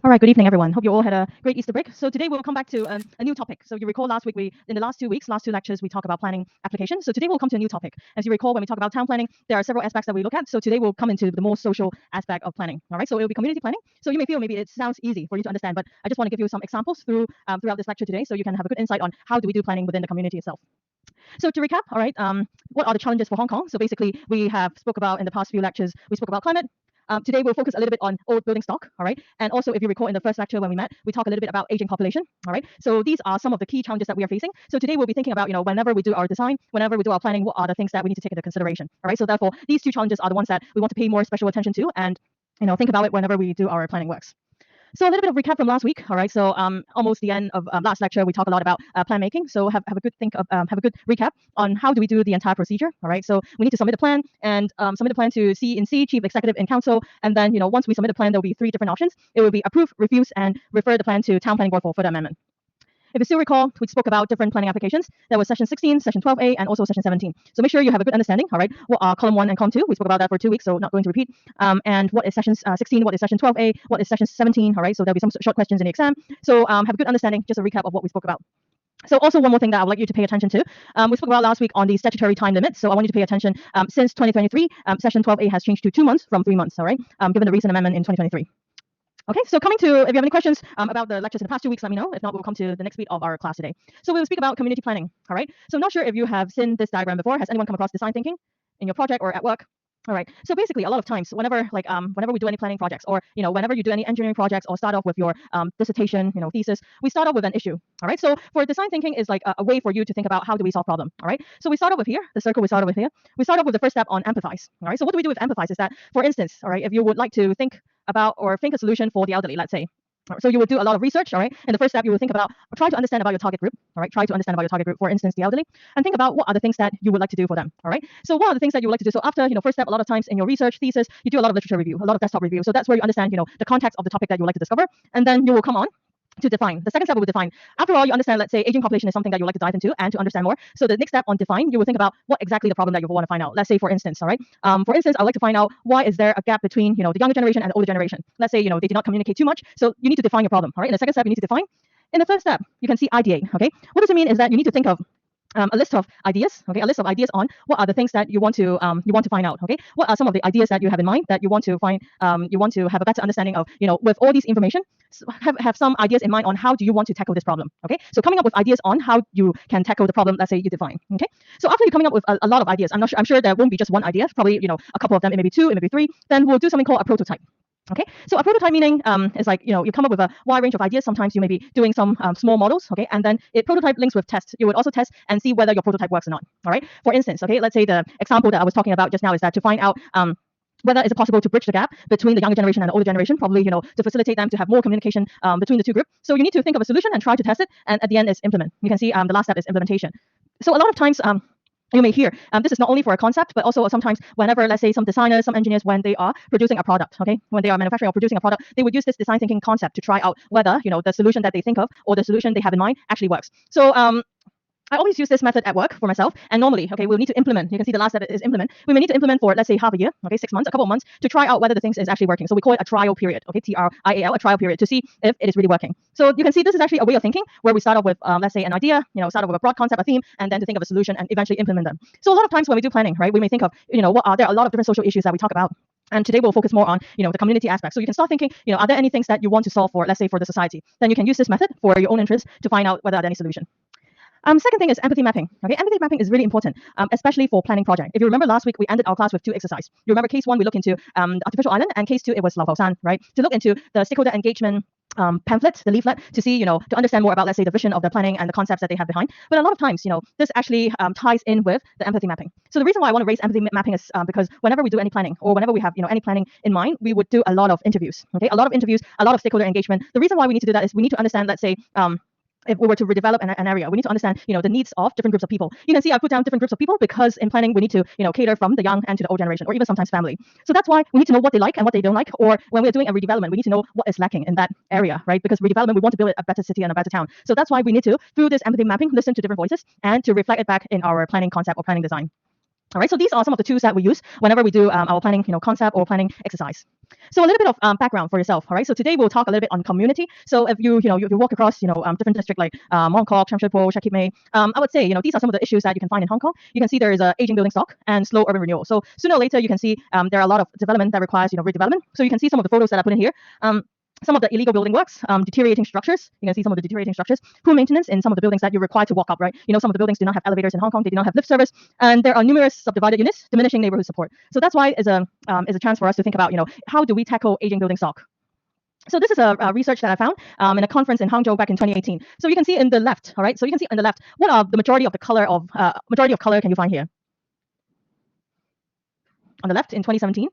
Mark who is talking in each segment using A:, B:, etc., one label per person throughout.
A: All right, good evening, everyone. Hope you all had a great Easter break. So today we'll come back to a new topic. So you recall last week, in the last 2 weeks, last two lectures, we talked about planning applications. So today we'll come to a new topic. As you recall, when we talk about town planning, there are several aspects that we look at. So today we'll come into the more social aspect of planning. All right, so it will be community planning. So you may feel maybe it sounds easy for you to understand, but I just want to give you some examples throughout this lecture today, so you can have a good insight on how do we do planning within the community itself. So to recap, all right, what are the challenges for Hong Kong? So basically, we have spoke about in the past few lectures, we spoke about climate. Today we'll focus a little bit on old building stock, all right? And also, if you recall in the first lecture when we met, we talked a little bit about aging population, all right? So these are some of the key challenges that we are facing. So today we'll be thinking about, whenever we do our design, whenever we do our planning, what are the things that we need to take into consideration, all right? So therefore, these two challenges are the ones that we want to pay more special attention to and, think about it whenever we do our planning works. So a little bit of recap from last week. All right. So almost the end of last lecture, we talked a lot about plan making. So have a good recap on how do we do the entire procedure. All right. So we need to submit a plan and submit a plan to CNC, Chief Executive in Council. And then, once we submit a plan, there will be three different options. It will be approve, refuse, and refer the plan to Town Planning Board for further amendment. If you still recall, we spoke about different planning applications. There was Session 16, Session 12A, and also Session 17. So make sure you have a good understanding, all right, what are Column 1 and Column 2. We spoke about that for 2 weeks, so not going to repeat. And what is Session 16, what is Session 12A, what is Session 17, all right, so there'll be some short questions in the exam. So have a good understanding, just a recap of what we spoke about. So also one more thing that I would like you to pay attention to. We spoke about last week on the statutory time limit. So I want you to pay attention. Since 2023, Session 12A has changed to 2 months from 3 months, all right, given the recent amendment in 2023. Okay, so coming to, if you have any questions about the lectures in the past 2 weeks, let me know. If not, we'll come to the next week of our class today. So we'll speak about community planning, all right? So I'm not sure if you have seen this diagram before. Has anyone come across design thinking in your project or at work? All right. So basically, a lot of times, whenever we do any planning projects, or whenever you do any engineering projects, or start off with your dissertation, thesis, we start off with an issue. All right. So for design thinking is like a way for you to think about how do we solve problem. All right. So we start off with here, the circle. We start off with here. We start off with the first step on empathize. All right. So what do we do with empathize? Is that, for instance, all right, if you would like to think about or think a solution for the elderly, let's say. So you would do a lot of research, all right? In the first step, you would think about, or try to understand about your target group, all right? Try to understand about your target group, for instance, the elderly, and think about what are the things that you would like to do for them, all right? So what are the things that you would like to do? So after, first step, a lot of times in your research thesis, you do a lot of literature review, a lot of desktop review. So that's where you understand, the context of the topic that you would like to discover, and then you will come on to define. The second step will define. After all, you understand, let's say, aging population is something that you would like to dive into and to understand more. So the next step on define, you will think about what exactly the problem that you want to find out. Let's say, for instance, all right. For instance, I'd like to find out why is there a gap between, the younger generation and the older generation. Let's say, they do not communicate too much. So you need to define your problem, all right. In the second step, you need to define. In the third step, you can see ideate. Okay. What does it mean is that you need to think of a list of ideas, okay, a list of ideas on what are the things that you want to find out, okay? What are some of the ideas that you have in mind that you want to find, you want to have a better understanding of, with all these information, have some ideas in mind on how do you want to tackle this problem, okay? So coming up with ideas on how you can tackle the problem, let's say you define, okay? So after you're coming up with a lot of ideas, I'm sure there won't be just one idea, probably, a couple of them, it may be 2, it may be 3, then we'll do something called a prototype. Okay, so a prototype meaning is like, you come up with a wide range of ideas. Sometimes you may be doing some small models, okay, and then prototype links with test. You would also test and see whether your prototype works or not. All right, for instance, okay, let's say the example that I was talking about just now is that to find out whether it's possible to bridge the gap between the younger generation and the older generation, probably, to facilitate them to have more communication between the two groups. So you need to think of a solution and try to test it, and at the end is implement. You can see the last step is implementation. So a lot of times you may hear, this is not only for a concept, but also sometimes whenever, let's say, some designers, some engineers, when they are producing a product, okay, when they are manufacturing or producing a product, they would use this design thinking concept to try out whether, the solution that they think of or the solution they have in mind actually works. So I always use this method at work for myself, and normally, okay, we'll need to implement. You can see the last step is implement. We may need to implement for, let's say, half a year, okay, 6 months, a couple of months, to try out whether the thing is actually working. So we call it a trial period, okay, TRIAL, a trial period, to see if it is really working. So you can see this is actually a way of thinking where we start off with, let's say, an idea, start off with a broad concept, a theme, and then to think of a solution and eventually implement them. So a lot of times when we do planning, right, we may think of, there are a lot of different social issues that we talk about. And today we'll focus more on, the community aspect. So you can start thinking, are there any things that you want to solve for, let's say, for the society? Then you can use this method for your own interest to find out whether there are any solution. Second thing is empathy mapping. Okay, empathy mapping is really important, especially for planning project. If you remember last week, we ended our class with 2 exercises. You remember case 1, we looked into the artificial island, and case 2, it was Lau Fao San, right? To look into the stakeholder engagement pamphlet, the leaflet, to see, to understand more about, let's say, the vision of the planning and the concepts that they have behind. But a lot of times, this actually ties in with the empathy mapping. So the reason why I want to raise empathy mapping is because whenever we do any planning, or whenever we have, any planning in mind, we would do a lot of interviews. Okay, a lot of interviews, a lot of stakeholder engagement. The reason why we need to do that is we need to understand, let's say, if we were to redevelop an area, we need to understand, the needs of different groups of people. You can see I put down different groups of people because in planning, we need to, cater from the young and to the old generation, or even sometimes family. So that's why we need to know what they like and what they don't like. Or when we're doing a redevelopment, we need to know what is lacking in that area, right? Because redevelopment, we want to build a better city and a better town. So that's why we need to, through this empathy mapping, listen to different voices and to reflect it back in our planning concept or planning design. All right, so these are some of the tools that we use whenever we do our planning, concept or planning exercise. So a little bit of background for yourself. All right, so today we'll talk a little bit on community. So if you walk across different districts like Mong Kok, Sham Shui Po, Shek Kip Mei, I would say these are some of the issues that you can find in Hong Kong. You can see there is a aging building stock and slow urban renewal. So sooner or later you can see there are a lot of development that requires redevelopment. So you can see some of the photos that I put in here. Some of the illegal building works, deteriorating structures. You can see some of the deteriorating structures, poor maintenance in some of the buildings that you're required to walk up, right? Some of the buildings do not have elevators in Hong Kong. They do not have lift service, and there are numerous subdivided units, diminishing neighborhood support. So that's why is a chance for us to think about, how do we tackle aging building stock? So this is a research that I found in a conference in Hangzhou back in 2018. So you can see in the left, all right? So you can see on the left, what are the majority of color can you find here? On the left in 2017.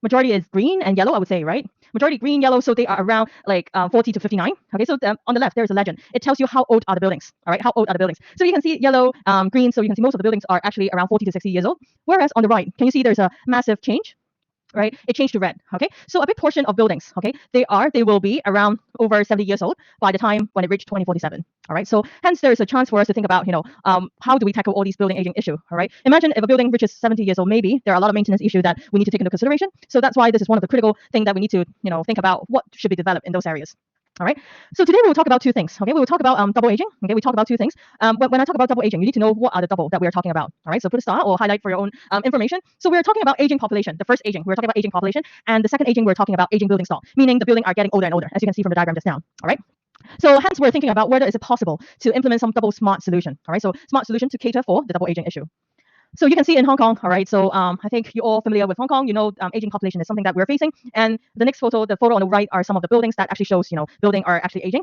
A: Majority is green and yellow, I would say, right? Majority green, yellow, so they are around like 40 to 59. Okay, so on the left, there's a legend. It tells you how old are the buildings, all right? How old are the buildings? So you can see yellow, green, so you can see most of the buildings are actually around 40 to 60 years old. Whereas on the right, can you see there's a massive change? Right, it changed to red. Okay, so a big portion of buildings, okay, they will be around over 70 years old by the time when it reached 2047. All right, so hence there is a chance for us to think about how do we tackle all these building aging issue. All right, imagine if a building reaches 70 years old, maybe there are a lot of maintenance issues that we need to take into consideration. So that's why this is one of the critical things that we need to think about what should be developed in those areas. All right. So today we will talk about two things. Okay, we will talk about double aging. Okay, we talk about two things. When I talk about double aging, you need to know what are the double that we are talking about. All right. So put a star or highlight for your own information. So we're talking about aging population. The first aging, we're talking about aging population, and the second aging, we're talking about aging building stock, meaning the building are getting older and older, as you can see from the diagram just now. All right. So hence we're thinking about whether is it possible to implement some double smart solution. All right. So smart solution to cater for the double aging issue. So you can see in Hong Kong, all right, so I think you're all familiar with Hong Kong. Aging population is something that we're facing. And the next photo, the photo on the right, are some of the buildings that actually shows, building are actually aging.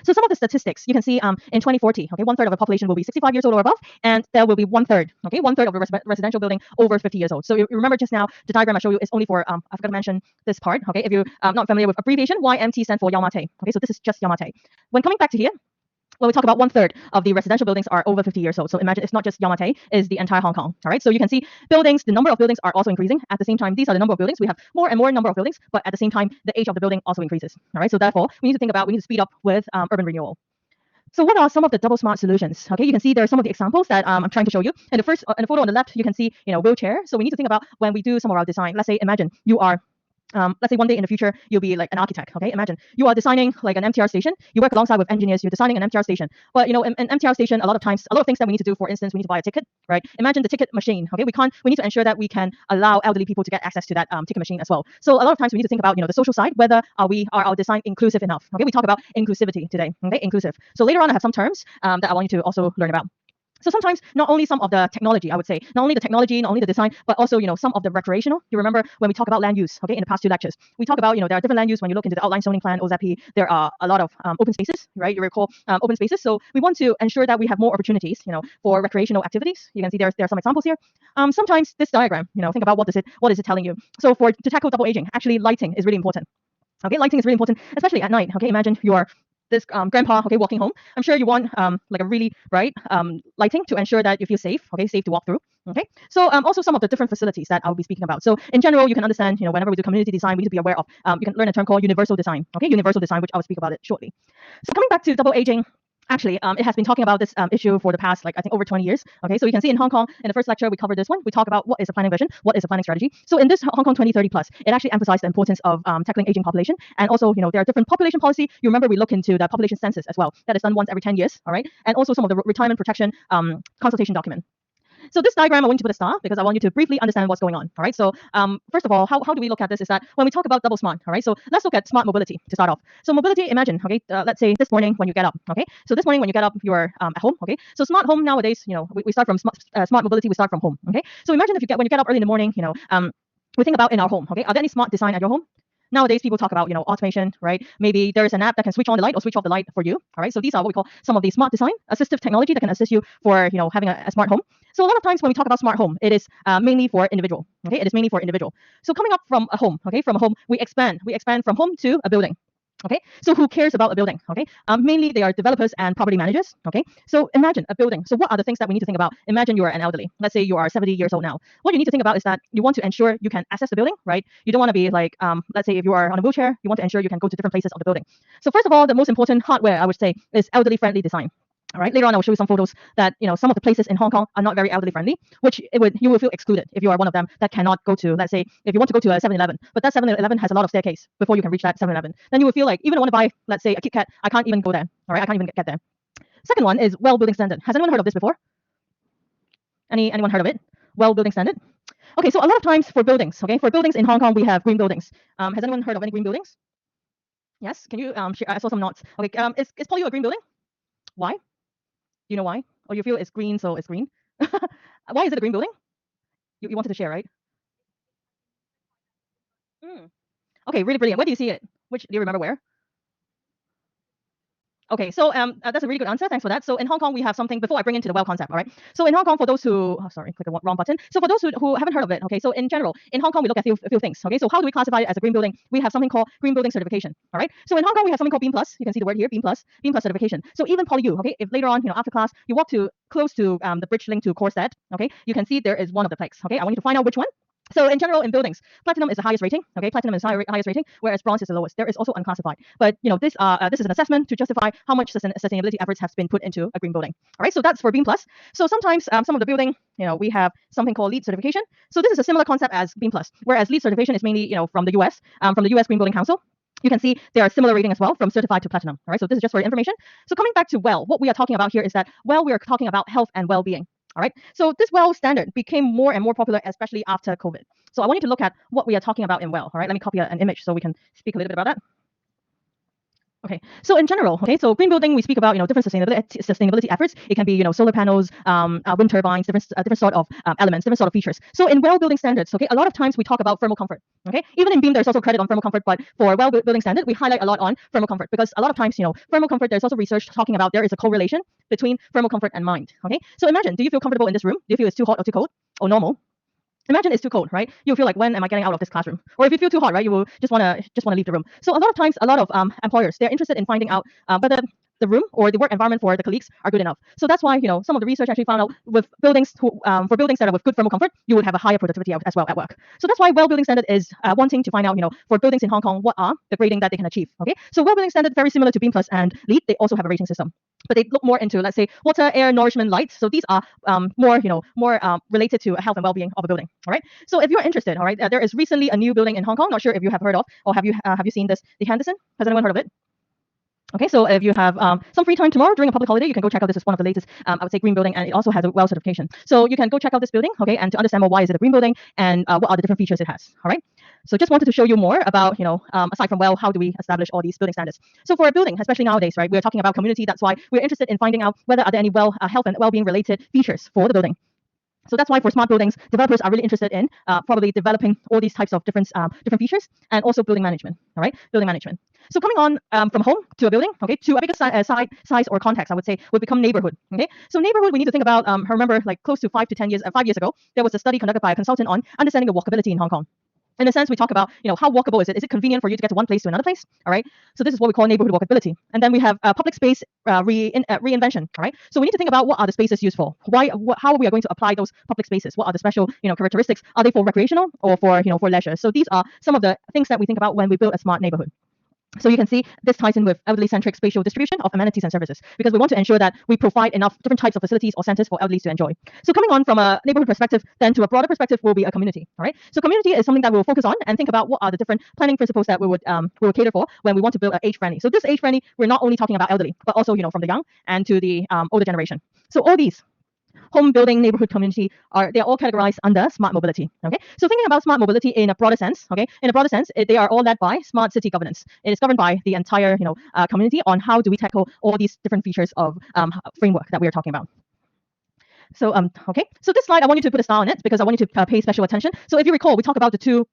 A: So some of the statistics you can see in 2040, okay, 1/3 of the population will be 65 years old or above, and there will be 1/3, okay, 1/3 of the residential building over 50 years old. So you remember just now the diagram I showed you is only for I forgot to mention this part, okay. If you're not familiar with abbreviation, YMT stands for Yau Ma Tei. Okay, so this is just Yau Ma Tei. When coming back to here, when we talk about 1/3 of the residential buildings are over 50 years old. So imagine it's not just Yau Ma Tei, it's the entire Hong Kong. All right. So you can see buildings, the number of buildings are also increasing. At the same time, these are the number of buildings. We have more and more number of buildings, but at the same time, the age of the building also increases. All right. So therefore, we need to speed up with urban renewal. So what are some of the double smart solutions? Okay, you can see there are some of the examples that I'm trying to show you. And the first, in the photo on the left, you can see wheelchair. So we need to think about when we do some of our design. Let's say, imagine you are let's say one day in the future you'll be like an architect. Okay, imagine you are designing like an MTR station. You work alongside with engineers. You're designing an MTR station, but in MTR station, a lot of times, a lot of things that we need to do. For instance, we need to buy a ticket, right? Imagine the ticket machine. Okay, we need to ensure that we can allow elderly people to get access to that ticket machine as well. So a lot of times we need to think about the social side, whether are our design inclusive enough. Okay, we talk about inclusivity today. Okay, inclusive. So later on I have some terms that I want you to also learn about. So sometimes not only some of the technology, I would say, not only the technology, not only the design, but also, some of the recreational. You remember when we talk about land use, okay, in the past two lectures, we talk about, there are different land use. When you look into the outline zoning plan, OZP, there are a lot of open spaces, right? You recall open spaces. So we want to ensure that we have more opportunities, for recreational activities. You can see there are some examples here. Sometimes this diagram, think about what is it telling you. So to tackle double aging, actually lighting is really important. Okay, lighting is really important, especially at night. Okay, imagine you are this grandpa, okay, walking home. I'm sure you want like a really bright lighting to ensure that you feel safe, okay, safe to walk through. Okay, so also some of the different facilities that I'll be speaking about. So in general, you can understand, whenever we do community design, we need to be aware of. You can learn a term called universal design. Okay, universal design, which I'll speak about it shortly. So coming back to double aging. Actually, it has been talking about this issue for the past, I think, over 20 years. Okay, so you can see in Hong Kong, in the first lecture, we covered this one. We talk about what is a planning vision, what is a planning strategy. So in this Hong Kong 2030 plus, it actually emphasized the importance of tackling aging population. And also, there are different population policy. You remember we look into the population census as well. That is done once every 10 years, all right? And also some of the retirement protection consultation document. So this diagram, I want you to put a star because I want you to briefly understand what's going on. All right. So first of all, how do we look at this is that when we talk about double smart, all right. So let's look at smart mobility to start off. So mobility, imagine, okay, let's say this morning when you get up, okay. So this morning when you get up, you are at home, okay. So smart home nowadays, we start from smart mobility, we start from home, okay. So imagine when you get up early in the morning, we think about in our home, okay. Are there any smart design at your home? Nowadays, people talk about, automation, right? Maybe there is an app that can switch on the light or switch off the light for you, all right? So these are what we call some of the smart design, assistive technology that can assist you for, having a smart home. So a lot of times when we talk about smart home, it is mainly for individual, okay? It is mainly for individual. So coming up from a home, okay? From a home, we expand from home to a building. Okay, so who cares about a building? Okay, mainly they are developers and property managers. Okay, so imagine a building. So what are the things that we need to think about? Imagine you are an elderly. Let's say you are 70 years old now. What you need to think about is that you want to ensure you can access the building, right? You don't want to be like, let's say if you are on a wheelchair, you want to ensure you can go to different places of the building. So first of all, the most important hardware I would say is elderly friendly design. All right. Later on, I will show you some photos that some of the places in Hong Kong are not very elderly friendly, which you will feel excluded if you are one of them that cannot go to. Let's say if you want to go to a 7-Eleven, but that 7-Eleven has a lot of staircase before you can reach that 7-Eleven, then you will feel like even if I want to buy, let's say, a Kit Kat, I can't even go there. All right, I can't even get there. Second one is well building standard. Has anyone heard of this before? Anyone heard of it? Well building standard. Okay, so a lot of times for buildings, for buildings in Hong Kong, we have green buildings. Has anyone heard of any green buildings? Yes. Can you share? I saw some nods. Okay. Is Poly a green building? Why? Do you know why? Or you feel it's green, so it's green? Why is it a green building? You wanted to share, right? Mm. Okay, really brilliant. Where do you see it? Which do you remember where? Okay, so that's a really good answer. Thanks for that. So in Hong Kong, we have something before I bring into the well concept. All right. So in Hong Kong, for those who, sorry, click the wrong button. So for those who haven't heard of it, okay. So in general, in Hong Kong, we look at a few things. Okay. So how do we classify it as a green building? We have something called green building certification. All right. So in Hong Kong, we have something called Beam Plus. You can see the word here, Beam Plus certification. So even PolyU, okay. If later on, after class, you walk to close to the bridge link to Corset, okay, you can see there is one of the plaques. Okay. I want you to find out which one. So in general, in buildings, platinum is the highest rating. Okay, platinum is highest rating, whereas bronze is the lowest. There is also unclassified, but this is an assessment to justify how much sustainability efforts have been put into a green building. All right, so that's for Beam Plus. So sometimes some of the building, we have something called LEED certification. So this is a similar concept as Beam Plus, whereas LEED certification is mainly from the US, from the US Green Building Council. You can see there are similar rating as well from certified to platinum. All right, so this is just for information. So coming back to WELL, what we are talking about here is that WELL, we are talking about health and well-being. All right, so this WELL standard became more and more popular, especially after COVID. So I want you to look at what we are talking about in WELL. All right, let me copy an image so we can speak a little bit about that. Okay, so in general, so green building, we speak about different sustainability efforts. It can be solar panels, wind turbines, different sort of elements, different sort of features. So in well building standards, a lot of times we talk about thermal comfort. Okay, even in Beam there's also credit on thermal comfort, but for well building standard we highlight a lot on thermal comfort because a lot of times thermal comfort, there's also research talking about there is a correlation between thermal comfort and mind. Okay, so imagine, do you feel comfortable in this room? Do you feel it's too hot or too cold or normal? Imagine it's too cold, right? You'll feel like, when am I getting out of this classroom? Or if you feel too hot, right, you will just wanna leave the room. So a lot of times, a lot of employers, they're interested in finding out whether the room or the work environment for the colleagues are good enough. So that's why some of the research actually found out with buildings for buildings that are with good thermal comfort, you would have a higher productivity as well at work. So that's why well building standard is wanting to find out for buildings in Hong Kong, what are the grading that they can achieve. Okay, so well building standard, very similar to Beam Plus and LEED, they also have a rating system, but they look more into, let's say, water, air, nourishment, light. So these are more related to health and well-being of a building. All right. So if you're interested, all right, there is recently a new building in Hong Kong. Not sure if you have heard of or have you seen this, the Henderson? Has anyone heard of it? Okay, so if you have some free time tomorrow during a public holiday, you can go check out. This is one of the latest, I would say, green building, and it also has a WELL certification. So you can go check out this building, okay, and to understand more why is it a green building and what are the different features it has. All right. So just wanted to show you more about, aside from WELL, how do we establish all these building standards? So for a building, especially nowadays, right, we're talking about community. That's why we're interested in finding out whether are there any health and well-being related features for the building. So that's why for smart buildings, developers are really interested in probably developing all these types of different features and also building management. All right, building management. So coming on from home to a building, okay, to a bigger size or context, I would say would become neighborhood. Okay, so neighborhood, we need to think about. Remember, like close to 5 to 10 years, 5 years ago, there was a study conducted by a consultant on understanding the walkability in Hong Kong. In a sense, we talk about, how walkable is it? Is it convenient for you to get to one place to another place? All right. So this is what we call neighborhood walkability. And then we have public space reinvention. All right. So we need to think about what are the spaces used for? How we are going to apply those public spaces? What are the special, characteristics? Are they for recreational or for, for leisure? So these are some of the things that we think about when we build a smart neighborhood. So you can see this ties in with elderly-centric spatial distribution of amenities and services, because we want to ensure that we provide enough different types of facilities or centers for elderly to enjoy. So coming on from a neighborhood perspective, then to a broader perspective will be a community. All right. So community is something that we'll focus on and think about what are the different planning principles that we would cater for when we want to build an age-friendly. So this age-friendly, we're not only talking about elderly, but also from the young and to the older generation. So all these home building, neighborhood, community they're all categorized under smart mobility. Okay, so thinking about smart mobility in a broader sense, they are all led by smart city governance. It is governed by the entire community on how do we tackle all these different features of framework that we are talking about. So okay. So this slide, I want you to put a star on it because I want you to pay special attention. So if you recall, we talk about the two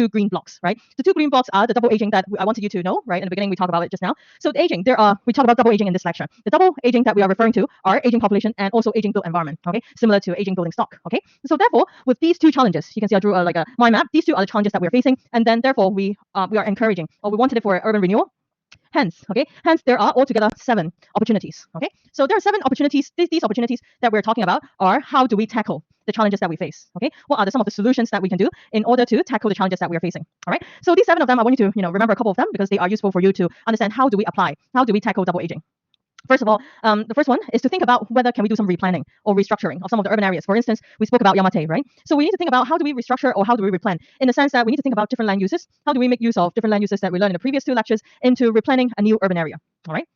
A: green blocks, right? The two green blocks are the double aging that I wanted you to know, right? In the beginning, we talked about it just now. So the aging, we talk about double aging in this lecture. The double aging that we are referring to are aging population and also aging built environment, okay? Similar to aging building stock, okay? So therefore, with these two challenges, you can see I drew like a mind map. These two are the challenges that we are facing, and then therefore we are encouraging, or we wanted it for urban renewal. Hence, there are altogether 7 opportunities. Okay, so there are 7 opportunities. These opportunities that we're talking about are how do we tackle the challenges that we face. Okay, what are some of the solutions that we can do in order to tackle the challenges that we are facing? All right, so these 7 of them, I want you to remember a couple of them because they are useful for you to understand how do we tackle double aging. First of all, the first one is to think about whether can we do some replanning or restructuring of some of the urban areas. For instance, we spoke about Yamate, right? So we need to think about how do we restructure or how do we replan, in the sense that we need to think about different land uses. How do we make use of different land uses that we learned in the previous two lectures into replanning a new urban area, all right?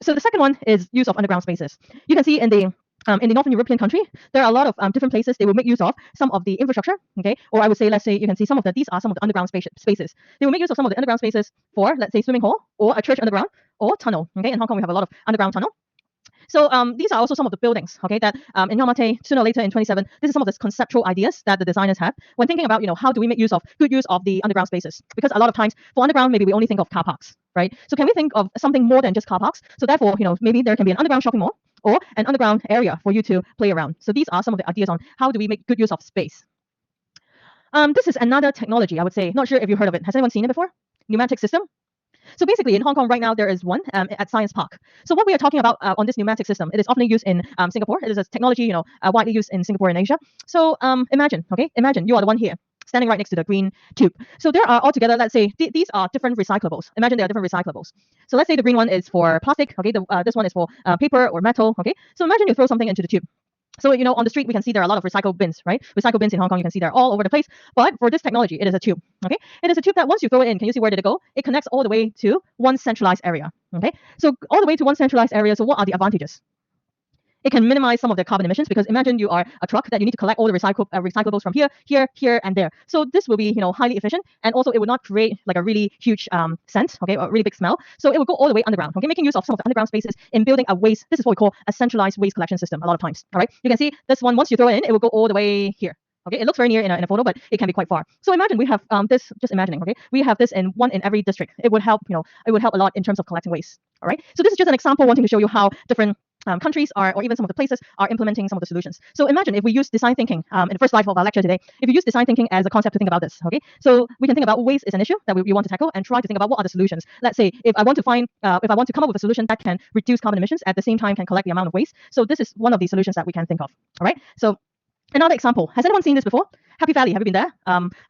A: So the second one is use of underground spaces. You can see in the Northern European country, there are a lot of different places they will make use of some of the infrastructure, okay? Or I would say, let's say, you can see these are some of the underground spaces. They will make use of some of the underground spaces for, let's say, swimming hall or a church underground or tunnel, okay? In Hong Kong, we have a lot of underground tunnel. So these are also some of the buildings, okay, that in Yamate, sooner or later in 27, this is some of the conceptual ideas that the designers have when thinking about, how do we make good use of the underground spaces? Because a lot of times for underground, maybe we only think of car parks, right? So can we think of something more than just car parks? So therefore, maybe there can be an underground shopping mall or an underground area for you to play around. So these are some of the ideas on how do we make good use of space. This is another technology, I would say. Not sure if you heard of it. Has anyone seen it before? Pneumatic system. So basically, in Hong Kong right now, there is one at Science Park. So what we are talking about on this pneumatic system, it is often used in Singapore. It is a technology, widely used in Singapore and Asia. So imagine you are the one here, standing right next to the green tube. So there are altogether, let's say, these are different recyclables. Imagine there are different recyclables. So let's say the green one is for plastic, okay? This one is for paper or metal, okay? So imagine you throw something into the tube. So, on the street, we can see there are a lot of recycle bins, right? Recycle bins in Hong Kong, you can see they're all over the place. But for this technology, it is a tube, okay? It is a tube that once you throw it in, can you see where did it go? It connects all the way to one centralized area, okay? So all the way to one centralized area, so what are the advantages? It can minimize some of the carbon emissions, because imagine you are a truck that you need to collect all the recyclables from here, and there. So this will be, highly efficient, and also it will not create like a really huge scent, okay, or a really big smell. So it will go all the way underground, okay, making use of some of the underground spaces in building a waste. This is what we call a centralized waste collection system a lot of times, all right? You can see this one, once you throw it in, it will go all the way here. Okay, it looks very near in a photo, but it can be quite far. So imagine we have this, just imagining, okay, we have this in every district. It would help, it would help a lot in terms of collecting waste, all right? So this is just an example wanting to show you how different countries are, or even some of the places are implementing some of the solutions. So imagine if we use design thinking in the first slide of our lecture today, if you use design thinking as a concept to think about this, okay? So we can think about waste is an issue that we want to tackle and try to think about what are the solutions. Let's say if I want to come up with a solution that can reduce carbon emissions at the same time can collect the amount of waste. So this is one of the solutions that we can think of, all right? So another example, has anyone seen this before? Happy Valley, have you been there?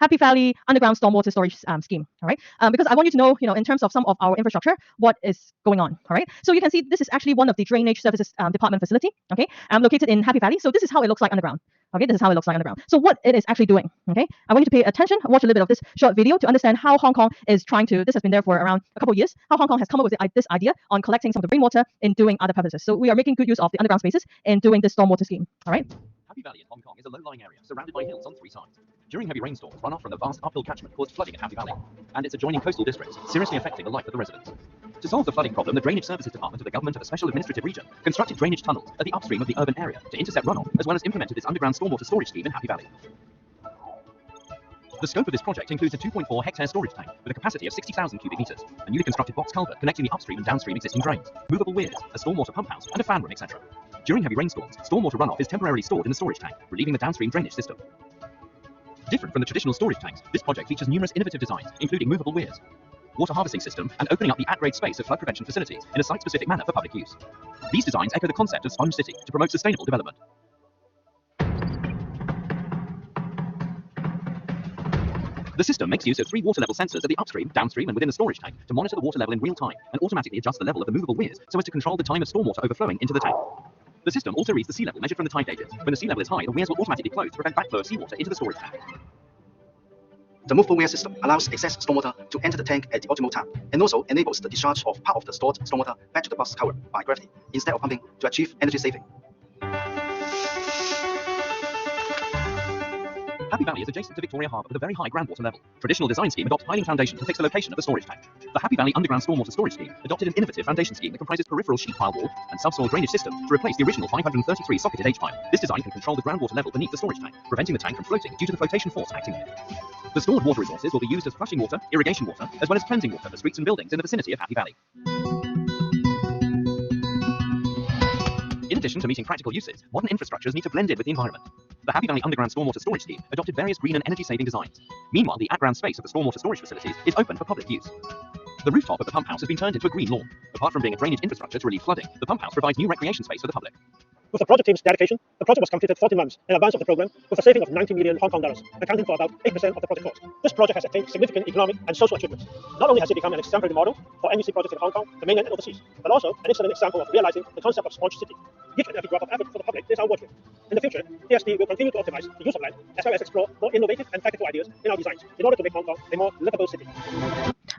A: Happy Valley underground stormwater storage scheme, all right? Because I want you to know, in terms of some of our infrastructure, what is going on, all right? So you can see this is actually one of the drainage services department facility, okay? Located in Happy Valley. So this is how it looks like underground. Okay, this is how it looks like underground. So what it is actually doing, okay? I want you to pay attention, watch a little bit of this short video to understand how Hong Kong is trying to, this has been there for around a couple of years, how Hong Kong has come up with this idea on collecting some of the rainwater and doing other purposes. So we are making good use of the underground spaces and doing this stormwater scheme, all right?
B: Happy Valley in Hong Kong is a low-lying area surrounded by hills on three sides. During heavy rainstorms, runoff from the vast uphill catchment caused flooding in Happy Valley and its adjoining coastal districts, seriously affecting the life of the residents. To solve the flooding problem, the Drainage Services Department of the Government of a Special Administrative Region constructed drainage tunnels at the upstream of the urban area to intercept runoff, as well as implemented its underground stormwater storage scheme in Happy Valley. The scope of this project includes a 2.4 hectare storage tank with a capacity of 60,000 cubic meters, a newly constructed box culvert connecting the upstream and downstream existing drains, movable weirs, a stormwater pump house, and a fan room, etc. During heavy rainstorms, stormwater runoff is temporarily stored in the storage tank, relieving the downstream drainage system. Different from the traditional storage tanks, this project features numerous innovative designs, including movable weirs, water harvesting system, and opening up the at-grade space of flood prevention facilities in a site-specific manner for public use. These designs echo the concept of Sponge City to promote sustainable development. The system makes use of 3 water level sensors at the upstream, downstream, and within the storage tank to monitor the water level in real time and automatically adjust the level of the movable weirs so as to control the time of stormwater overflowing into the tank. The system also reads the sea level measured from the tide gauges. When the sea level is high, the weirs will automatically close to prevent backflow of seawater into the storage tank.
C: The movable weir system allows excess stormwater to enter the tank at the optimal time, and also enables the discharge of part of the stored stormwater back to the box cover by gravity, instead of pumping, to achieve energy saving.
B: Happy Valley is adjacent to Victoria Harbour with a very high groundwater level. Traditional design scheme adopts piling foundation to fix the location of the storage tank. The Happy Valley underground stormwater storage scheme adopted an innovative foundation scheme that comprises peripheral sheet pile wall and subsoil drainage system to replace the original 533 socketed H-pile. This design can control the groundwater level beneath the storage tank, preventing the tank from floating due to the flotation force acting on it. The stored water resources will be used as flushing water, irrigation water, as well as cleansing water for streets and buildings in the vicinity of Happy Valley. In addition to meeting practical uses, modern infrastructures need to blend in with the environment. The Happy Valley underground stormwater storage scheme adopted various green and energy-saving designs. Meanwhile, the at-ground space of the stormwater storage facilities is open for public use. The rooftop of the pump house has been turned into a green lawn. Apart from being a drainage infrastructure to relieve flooding, the pump house provides new recreation space for the public.
D: With the project team's dedication, the project was completed 40 months in advance of the program, with a saving of 90 million Hong Kong dollars, accounting for about 8% of the project cost. This project has attained significant economic and social achievements. Not only has it become an exemplary model for NEC projects in Hong Kong, the mainland, and overseas, but also an excellent example of realizing the concept of sponge city. Each and every drop of effort for the public is our work. In the future, TSD will continue to optimize the use of land, as well as explore more innovative and practical ideas in our designs in order to make Hong Kong a more livable city.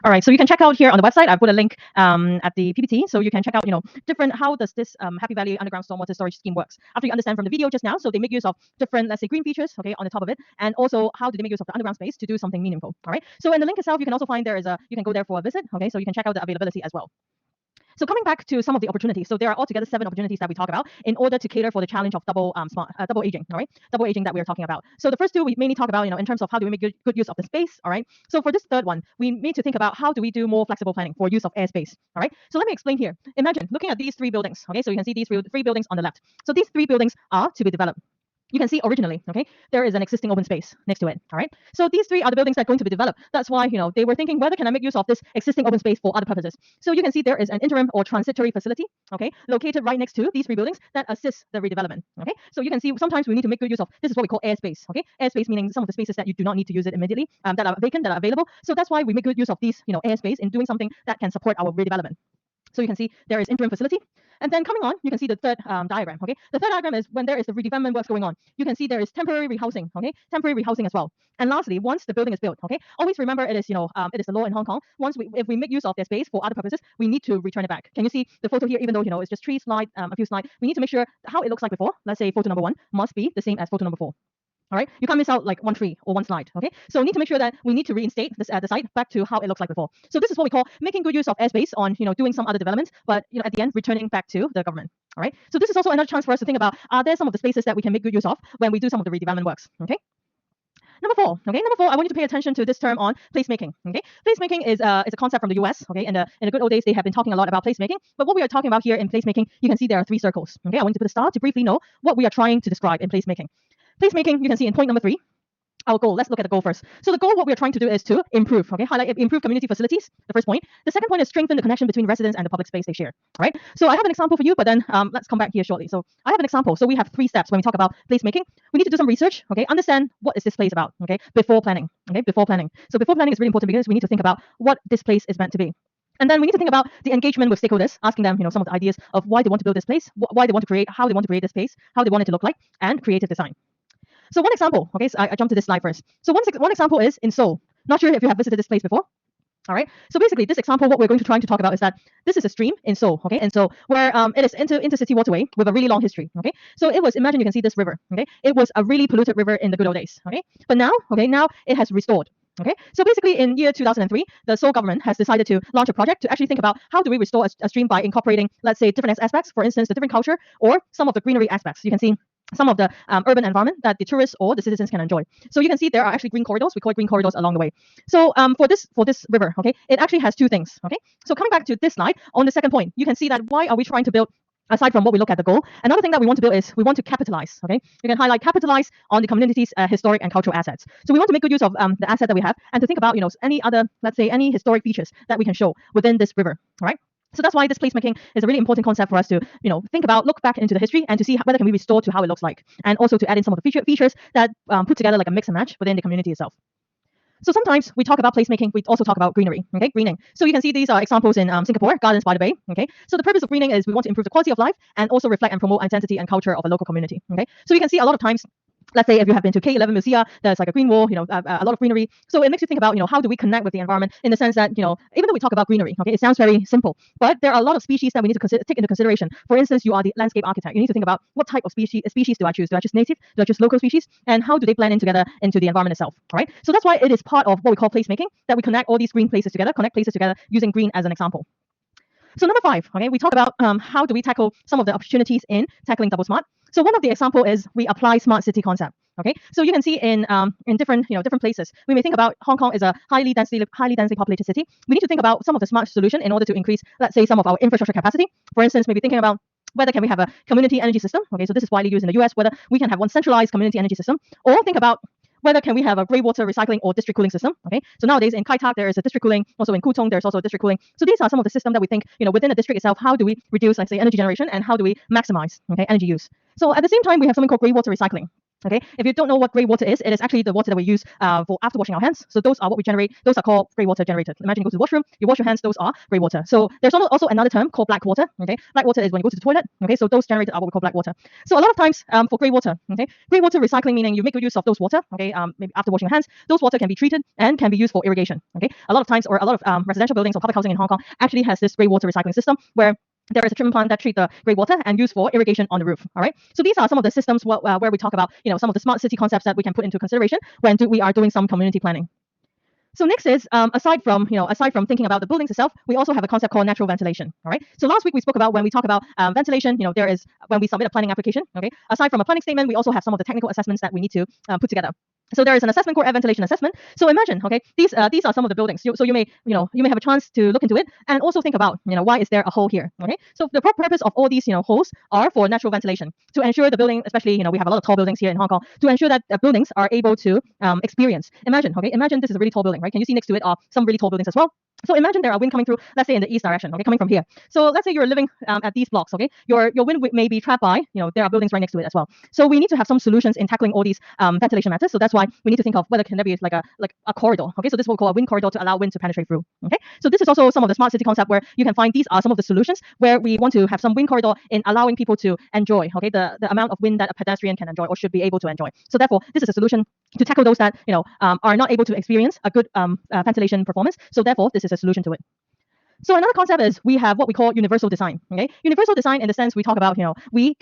A: All right, so you can check out here on the website. I put a link at the PPT, so you can check out, different how does this Happy Valley underground stormwater storage scheme works. After you understand from the video just now, so they make use of different, let's say, green features, okay, on the top of it, and also how do they make use of the underground space to do something meaningful. All right, so in the link itself, you can also find you can go there for a visit, okay, so you can check out the availability as well. So coming back to some of the opportunities, so there are altogether 7 opportunities that we talk about in order to cater for the challenge of double aging, all right? Double aging that we are talking about. So the first 2 we mainly talk about, in terms of how do we make good use of the space, all right? So for this third one, we need to think about how do we do more flexible planning for use of airspace, all right? So let me explain here. Imagine looking at these 3 buildings, okay? So you can see these 3 buildings on the left. So these 3 buildings are to be developed. You can see originally, okay, there is an existing open space next to it, all right? So these 3 are the buildings that are going to be developed. That's why, they were thinking, whether can I make use of this existing open space for other purposes? So you can see there is an interim or transitory facility, okay, located right next to these 3 buildings that assists the redevelopment, okay? So you can see sometimes we need to make good use of, this is what we call airspace, okay? Airspace meaning some of the spaces that you do not need to use it immediately, that are vacant, that are available. So that's why we make good use of these, airspace in doing something that can support our redevelopment. So you can see there is interim facility. And then coming on, you can see the third diagram, okay? The third diagram is when there is the redevelopment works going on. You can see there is temporary rehousing, okay? Temporary rehousing as well. And lastly, once the building is built, okay? Always remember it is, it is the law in Hong Kong. If we make use of their space for other purposes, we need to return it back. Can you see the photo here? Even though, it's just a few slides, we need to make sure how it looks like before. Let's say photo number 1 must be the same as photo number 4. All right, you can't miss out like 1 tree or 1 slide, okay? So we need to make sure that we need to reinstate this the site back to how it looks like before. So this is what we call making good use of airspace on, doing some other developments, but at the end returning back to the government. All right. So this is also another chance for us to think about, are there some of the spaces that we can make good use of when we do some of the redevelopment works? Okay. Number 4, okay. Number 4, I want you to pay attention to this term on placemaking. Okay, placemaking is a concept from the US. Okay, in the good old days, they have been talking a lot about placemaking. But what we are talking about here in placemaking, you can see there are 3 circles. Okay, I want you to put a star to briefly know what we are trying to describe in placemaking. Placemaking, you can see in point number 3. Our goal. Let's look at the goal first. So the goal, what we are trying to do is to improve, okay, improve community facilities. The first point. The second point is strengthen the connection between residents and the public space they share. All right. So I have an example for you, but then let's come back here shortly. So I have an example. So we have 3 steps when we talk about placemaking. We need to do some research, okay, understand what is this place about, okay, before planning, okay, before planning. So before planning is really important because we need to think about what this place is meant to be. And then we need to think about the engagement with stakeholders, asking them, some of the ideas of why they want to build this place, why they want to create, how they want to create this space, how they want it to look like, and creative design. So one example, okay, so I jumped to this slide first. So one example is in Seoul. Not sure if you have visited this place before. All right. So basically, this example, what we're going to try to talk about is that this is a stream in Seoul, okay, and so where it is intercity waterway with a really long history, okay. So it was, imagine you can see this river, okay. It was a really polluted river in the good old days, okay. But now, okay, now it has restored. Okay, so basically in year 2003, the Seoul government has decided to launch a project to actually think about how do we restore a stream by incorporating, let's say, different aspects, for instance, the different culture or some of the greenery aspects. You can see some of the urban environment that the tourists or the citizens can enjoy. So you can see there are actually green corridors. We call it green corridors along the way. So for this river, okay, it actually has 2 things. Okay, so coming back to this slide, on the second point, you can see that why are we trying to build, aside from what we look at the goal, another thing that we want to build is we want to capitalize, okay? You can highlight capitalize on the community's historic and cultural assets. So we want to make good use of the asset that we have and to think about, any other, let's say, any historic features that we can show within this river, all right? So that's why this placemaking is a really important concept for us to, think about, look back into the history and to see whether can we restore to how it looks like, and also to add in some of the features that put together like a mix and match within the community itself. So sometimes we talk about placemaking, we also talk about greenery, okay, greening. So you can see these are examples in Singapore, Gardens by the Bay, okay. So the purpose of greening is we want to improve the quality of life and also reflect and promote identity and culture of a local community, okay. So you can see a lot of times, let's say if you have been to K11 Musea, there's like a green wall, a lot of greenery. So it makes you think about, how do we connect with the environment in the sense that, even though we talk about greenery, okay, it sounds very simple, but there are a lot of species that we need to take into consideration. For instance, you are the landscape architect. You need to think about what type of species do I choose? Do I choose native? Do I choose local species? And how do they blend in together into the environment itself, all right? So that's why it is part of what we call placemaking, that we connect all these green places together, connect places together using green as an example. So number 5, okay, we talk about how do we tackle some of the opportunities in tackling double smart. So one of the example is we apply smart city concept. Okay, so you can see in different different places, we may think about Hong Kong is a highly densely populated city. We need to think about some of the smart solution in order to increase, let's say, some of our infrastructure capacity. For instance, maybe thinking about whether can we have a community energy system. Okay, so this is widely used in the US. Whether we can have one centralized community energy system, or think about whether can we have a grey water recycling or district cooling system. Okay, so nowadays in Kai Tak there is a district cooling, also in Kutong there's also a district cooling. So these are some of the systems that we think, within the district itself, how do we reduce, let's say, energy generation, and how do we maximize, energy use. So at the same time, we have something called grey water recycling. Okay, if you don't know what grey water is, it is actually the water that we use for after washing our hands. So those are what we generate. Those are called grey water generated. Imagine you go to the washroom, you wash your hands, those are grey water. So there's also another term called black water. Okay, black water is when you go to the toilet. Okay, so those generated are what we call black water. So a lot of times for grey water, grey water recycling meaning you make good use of those water. Okay, maybe after washing your hands, those water can be treated and can be used for irrigation. Okay, a lot of times, or a lot of residential buildings or public housing in Hong Kong actually has this grey water recycling system where there is a treatment plant that treat the grey water and used for irrigation on the roof. All right. So these are some of the systems where we talk about, some of the smart city concepts that we can put into consideration when we are doing some community planning. So next is aside from thinking about the buildings itself, we also have a concept called natural ventilation. All right. So last week we spoke about when we talk about ventilation. There is when we submit a planning application. Okay. Aside from a planning statement, we also have some of the technical assessments that we need to put together. So there is an assessment called air ventilation assessment. So imagine, these are some of the buildings. So you may have a chance to look into it and also think about, why is there a hole here? Okay. So the purpose of all these, holes are for natural ventilation to ensure the building, especially, we have a lot of tall buildings here in Hong Kong, to ensure that the buildings are able to experience. Imagine this is a really tall building, right? Can you see next to it are some really tall buildings as well? So imagine there are wind coming through, let's say in the east direction, coming from here. So let's say you're living at these blocks, your wind may be trapped by, there are buildings right next to it as well. So we need to have some solutions in tackling all these ventilation matters. So that's why we need to think of whether can there be like a corridor. Okay, so this is what we call a wind corridor to allow wind to penetrate through. Okay, so this is also some of the smart city concept where you can find these are some of the solutions where we want to have some wind corridor in allowing people to enjoy, the amount of wind that a pedestrian can enjoy or should be able to enjoy. So therefore, this is a solution to tackle those that are not able to experience a good ventilation performance. So therefore, this is a solution to it. So another concept is we have what we call universal design. Okay, universal design in the sense we talk about, we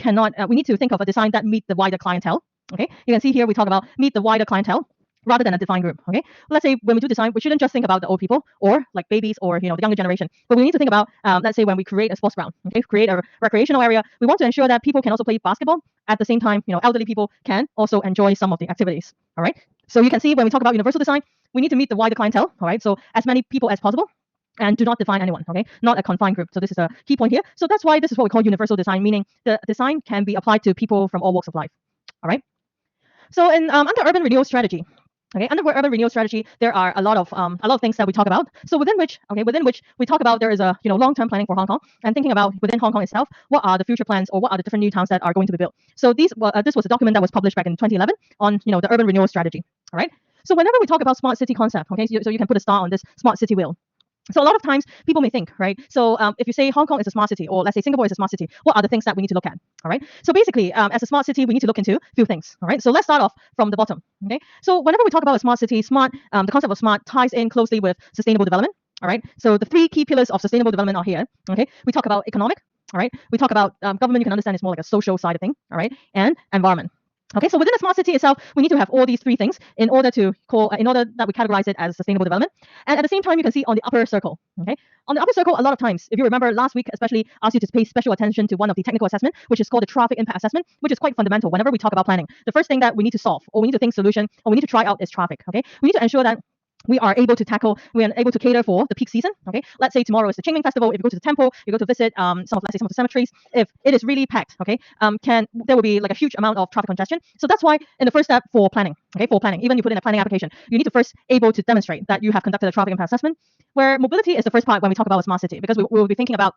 A: need to think of a design that meet the wider clientele. Okay, you can see here we talk about meet the wider clientele rather than a defined group. Okay, let's say when we do design, we shouldn't just think about the old people or like babies or the younger generation, but we need to think about let's say when we create a sports ground, create a recreational area, we want to ensure that people can also play basketball at the same time. Elderly people can also enjoy some of the activities. All right, so you can see when we talk about universal design, we need to meet the wider clientele. All right, so as many people as possible. And do not define anyone, not a confined group. So this is a key point here. So that's why this is what we call universal design, meaning the design can be applied to people from all walks of life. All right. So in under urban renewal strategy, under urban renewal strategy, there are a lot of things that we talk about. So within which we talk about there is a long-term planning for Hong Kong and thinking about within Hong Kong itself, what are the future plans or what are the different new towns that are going to be built. So this was a document that was published back in 2011 on the urban renewal strategy. All right. So whenever we talk about smart city concept, so you can put a star on this smart city wheel. So a lot of times people may think, right? So if you say Hong Kong is a smart city, or let's say Singapore is a smart city, what are the things that we need to look at? All right. So basically, as a smart city, we need to look into a few things. All right. So let's start off from the bottom. Okay. So whenever we talk about a smart city, the concept of smart ties in closely with sustainable development. All right. So the three key pillars of sustainable development are here. Okay. We talk about economic. All right. We talk about government. You can understand it's more like a social side of thing. All right. And environment. Okay, so within a smart city itself, we need to have all these three things in order that we categorize it as sustainable development. And at the same time, you can see on the upper circle, on the upper circle, a lot of times, if you remember last week, especially asked you to pay special attention to one of the technical assessment, which is called the traffic impact assessment, which is quite fundamental whenever we talk about planning. The first thing that we need to solve, or we need to think solution, or we need to try out is traffic. Okay, we need to ensure that we are able to cater for the peak season. Okay, let's say tomorrow is the Qingming Festival. If you go to the temple, you go to visit some of the cemeteries. If it is really packed, there will be like a huge amount of traffic congestion. So that's why in the first step for planning, even you put in a planning application, you need to first able to demonstrate that you have conducted a traffic impact assessment, where mobility is the first part when we talk about a smart city, because we will be thinking about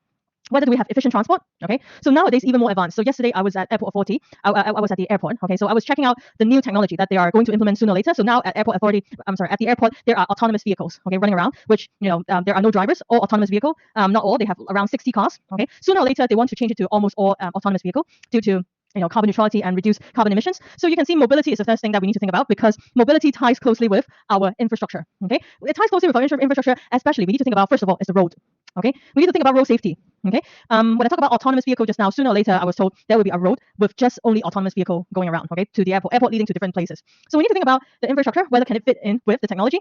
A: whether do we have efficient transport. Okay, so nowadays even more advanced. So yesterday I was at Airport Authority. I was at the airport. Okay, so I was checking out the new technology that they are going to implement sooner or later. So now at Airport Authority, at the airport, there are autonomous vehicles, running around, which there are no drivers. All autonomous vehicle, not all. They have around 60 cars. Okay, sooner or later they want to change it to almost all autonomous vehicle due to carbon neutrality and reduce carbon emissions. So you can see mobility is the first thing that we need to think about, because mobility ties closely with our infrastructure. Okay, it ties closely with our infrastructure. Especially, we need to think about, first of all, is the road. Okay, we need to think about road safety. Okay, when I talk about autonomous vehicle just now, sooner or later I was told there will be a road with just only autonomous vehicle going around. Okay, to the airport leading to different places. So we need to think about the infrastructure, whether can it fit in with the technology.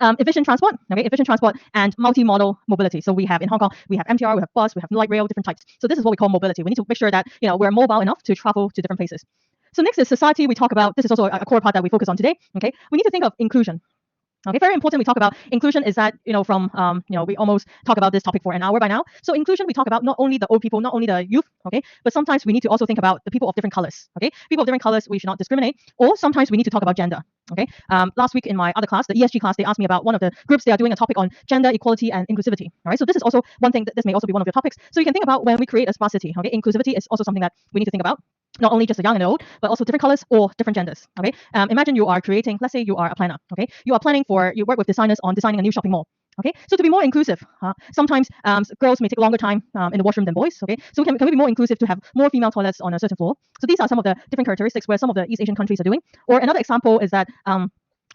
A: Efficient transport, and multi-modal mobility. So we have in Hong Kong, we have MTR, we have bus, we have light rail, different types. So this is what we call mobility. We need to make sure that we're mobile enough to travel to different places. So next is society. We talk about, this is also a core part that we focus on today. Okay, we need to think of inclusion. Okay, very important. We talk about inclusion is that we almost talk about this topic for an hour by now. So inclusion, we talk about not only the old people, not only the youth, okay, but sometimes we need to also think about the people of different colors. Okay, people of different colors, we should not discriminate. Or sometimes we need to talk about gender. Okay. Last week in my other class, the ESG class, they asked me about one of the groups. They are doing a topic on gender equality and inclusivity. All right. So this is also one thing that this may also be one of your topics. So you can think about when we create a smart city. Okay. Inclusivity is also something that we need to think about. Not only just the young and the old, but also different colors or different genders. Okay. Imagine you are creating, let's say you are a planner. Okay. You are planning for, you work with designers on designing a new shopping mall. Okay, so to be more inclusive, sometimes girls may take a longer time in the washroom than boys. Okay, so can we be more inclusive to have more female toilets on a certain floor? So these are some of the different characteristics where some of the East Asian countries are doing. Or another example is that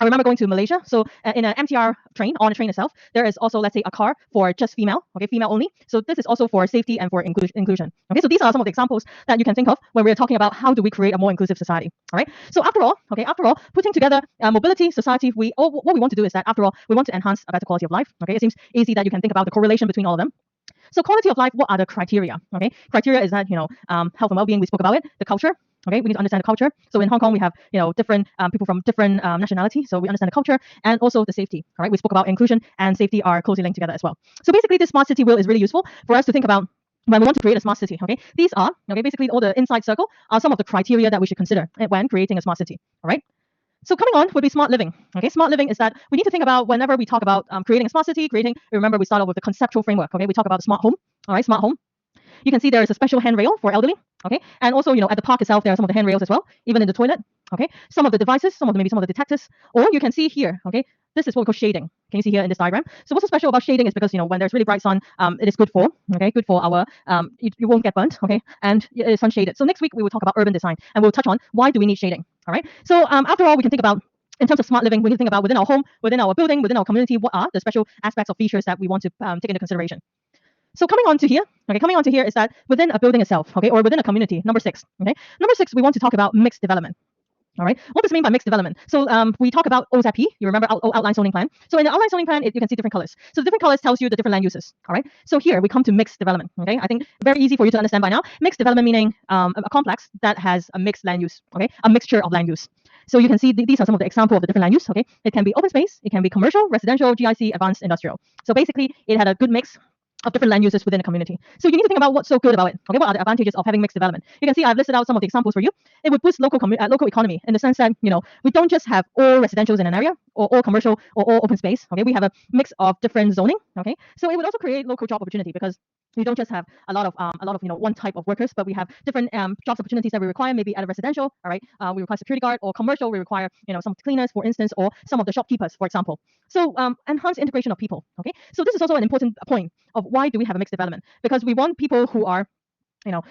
A: I remember going to Malaysia. So in an MTR train, on the train itself, there is also, let's say, a car for just female, okay, female only. So this is also for safety and for inclusion. Okay, so these are some of the examples that you can think of when we're talking about how do we create a more inclusive society. All right. So after all, putting together mobility, society, what we want to do is that after all, we want to enhance a better quality of life. Okay, it seems easy that you can think about the correlation between all of them. So quality of life, what are the criteria? Okay, criteria is that health and well-being. We spoke about it. The culture. Okay, we need to understand the culture. So in Hong Kong, we have different people from different nationality. So we understand the culture and also the safety. All right, we spoke about inclusion and safety are closely linked together as well. So basically, this smart city wheel is really useful for us to think about when we want to create a smart city. Okay, these are basically all the inside circle are some of the criteria that we should consider when creating a smart city. All right. So coming on would be smart living. Okay, smart living is that we need to think about whenever we talk about creating a smart city, remember we start off with the conceptual framework. Okay, we talk about smart home. All right, smart home. You can see there is a special handrail for elderly. Okay, and also at the park itself there are some of the handrails as well, even in the toilet. Okay, some of the devices, maybe some of the detectors, or you can see here. Okay, this is what we call shading. Can you see here in this diagram? So what's so special about shading is because when there's really bright sun, it is good for our you won't get burnt. Okay, and it is sun shaded. So next week we will talk about urban design and we'll touch on why do we need shading. All right. So after all, we can think about. In terms of smart living, we need to think about within our home, within our building, within our community, what are the special aspects or features that we want to take into consideration. So coming on to here is that within a building itself, okay, or within a community, number 6, okay. Number 6, we want to talk about mixed development. All right. What does it mean by mixed development? So we talk about OZP. You remember outline zoning plan. So in the outline zoning plan, you can see different colors. So the different colors tells you the different land uses. All right. So here we come to mixed development. Okay. I think very easy for you to understand by now. Mixed development meaning a complex that has a mixed land use. Okay. A mixture of land use. So you can see these are some of the examples of the different land use. Okay. It can be open space. It can be commercial, residential, GIC, advanced industrial. So basically, it had a good mix of different land uses within the community. So you need to think about what's so good about it. Okay, what are the advantages of having mixed development? You can see I've listed out some of the examples for you. It would boost local economy in the sense that we don't just have all residentials in an area or all commercial or all open space. Okay, we have a mix of different zoning. Okay, so it would also create local job opportunity because you don't just have a lot of one type of workers, but we have different jobs opportunities that we require. Maybe at a residential, all right, we require security guard, or commercial, we require some cleaners, for instance, or some of the shopkeepers, for example. So enhance integration of people. Okay, so this is also an important point of why do we have a mixed development, because we want people who are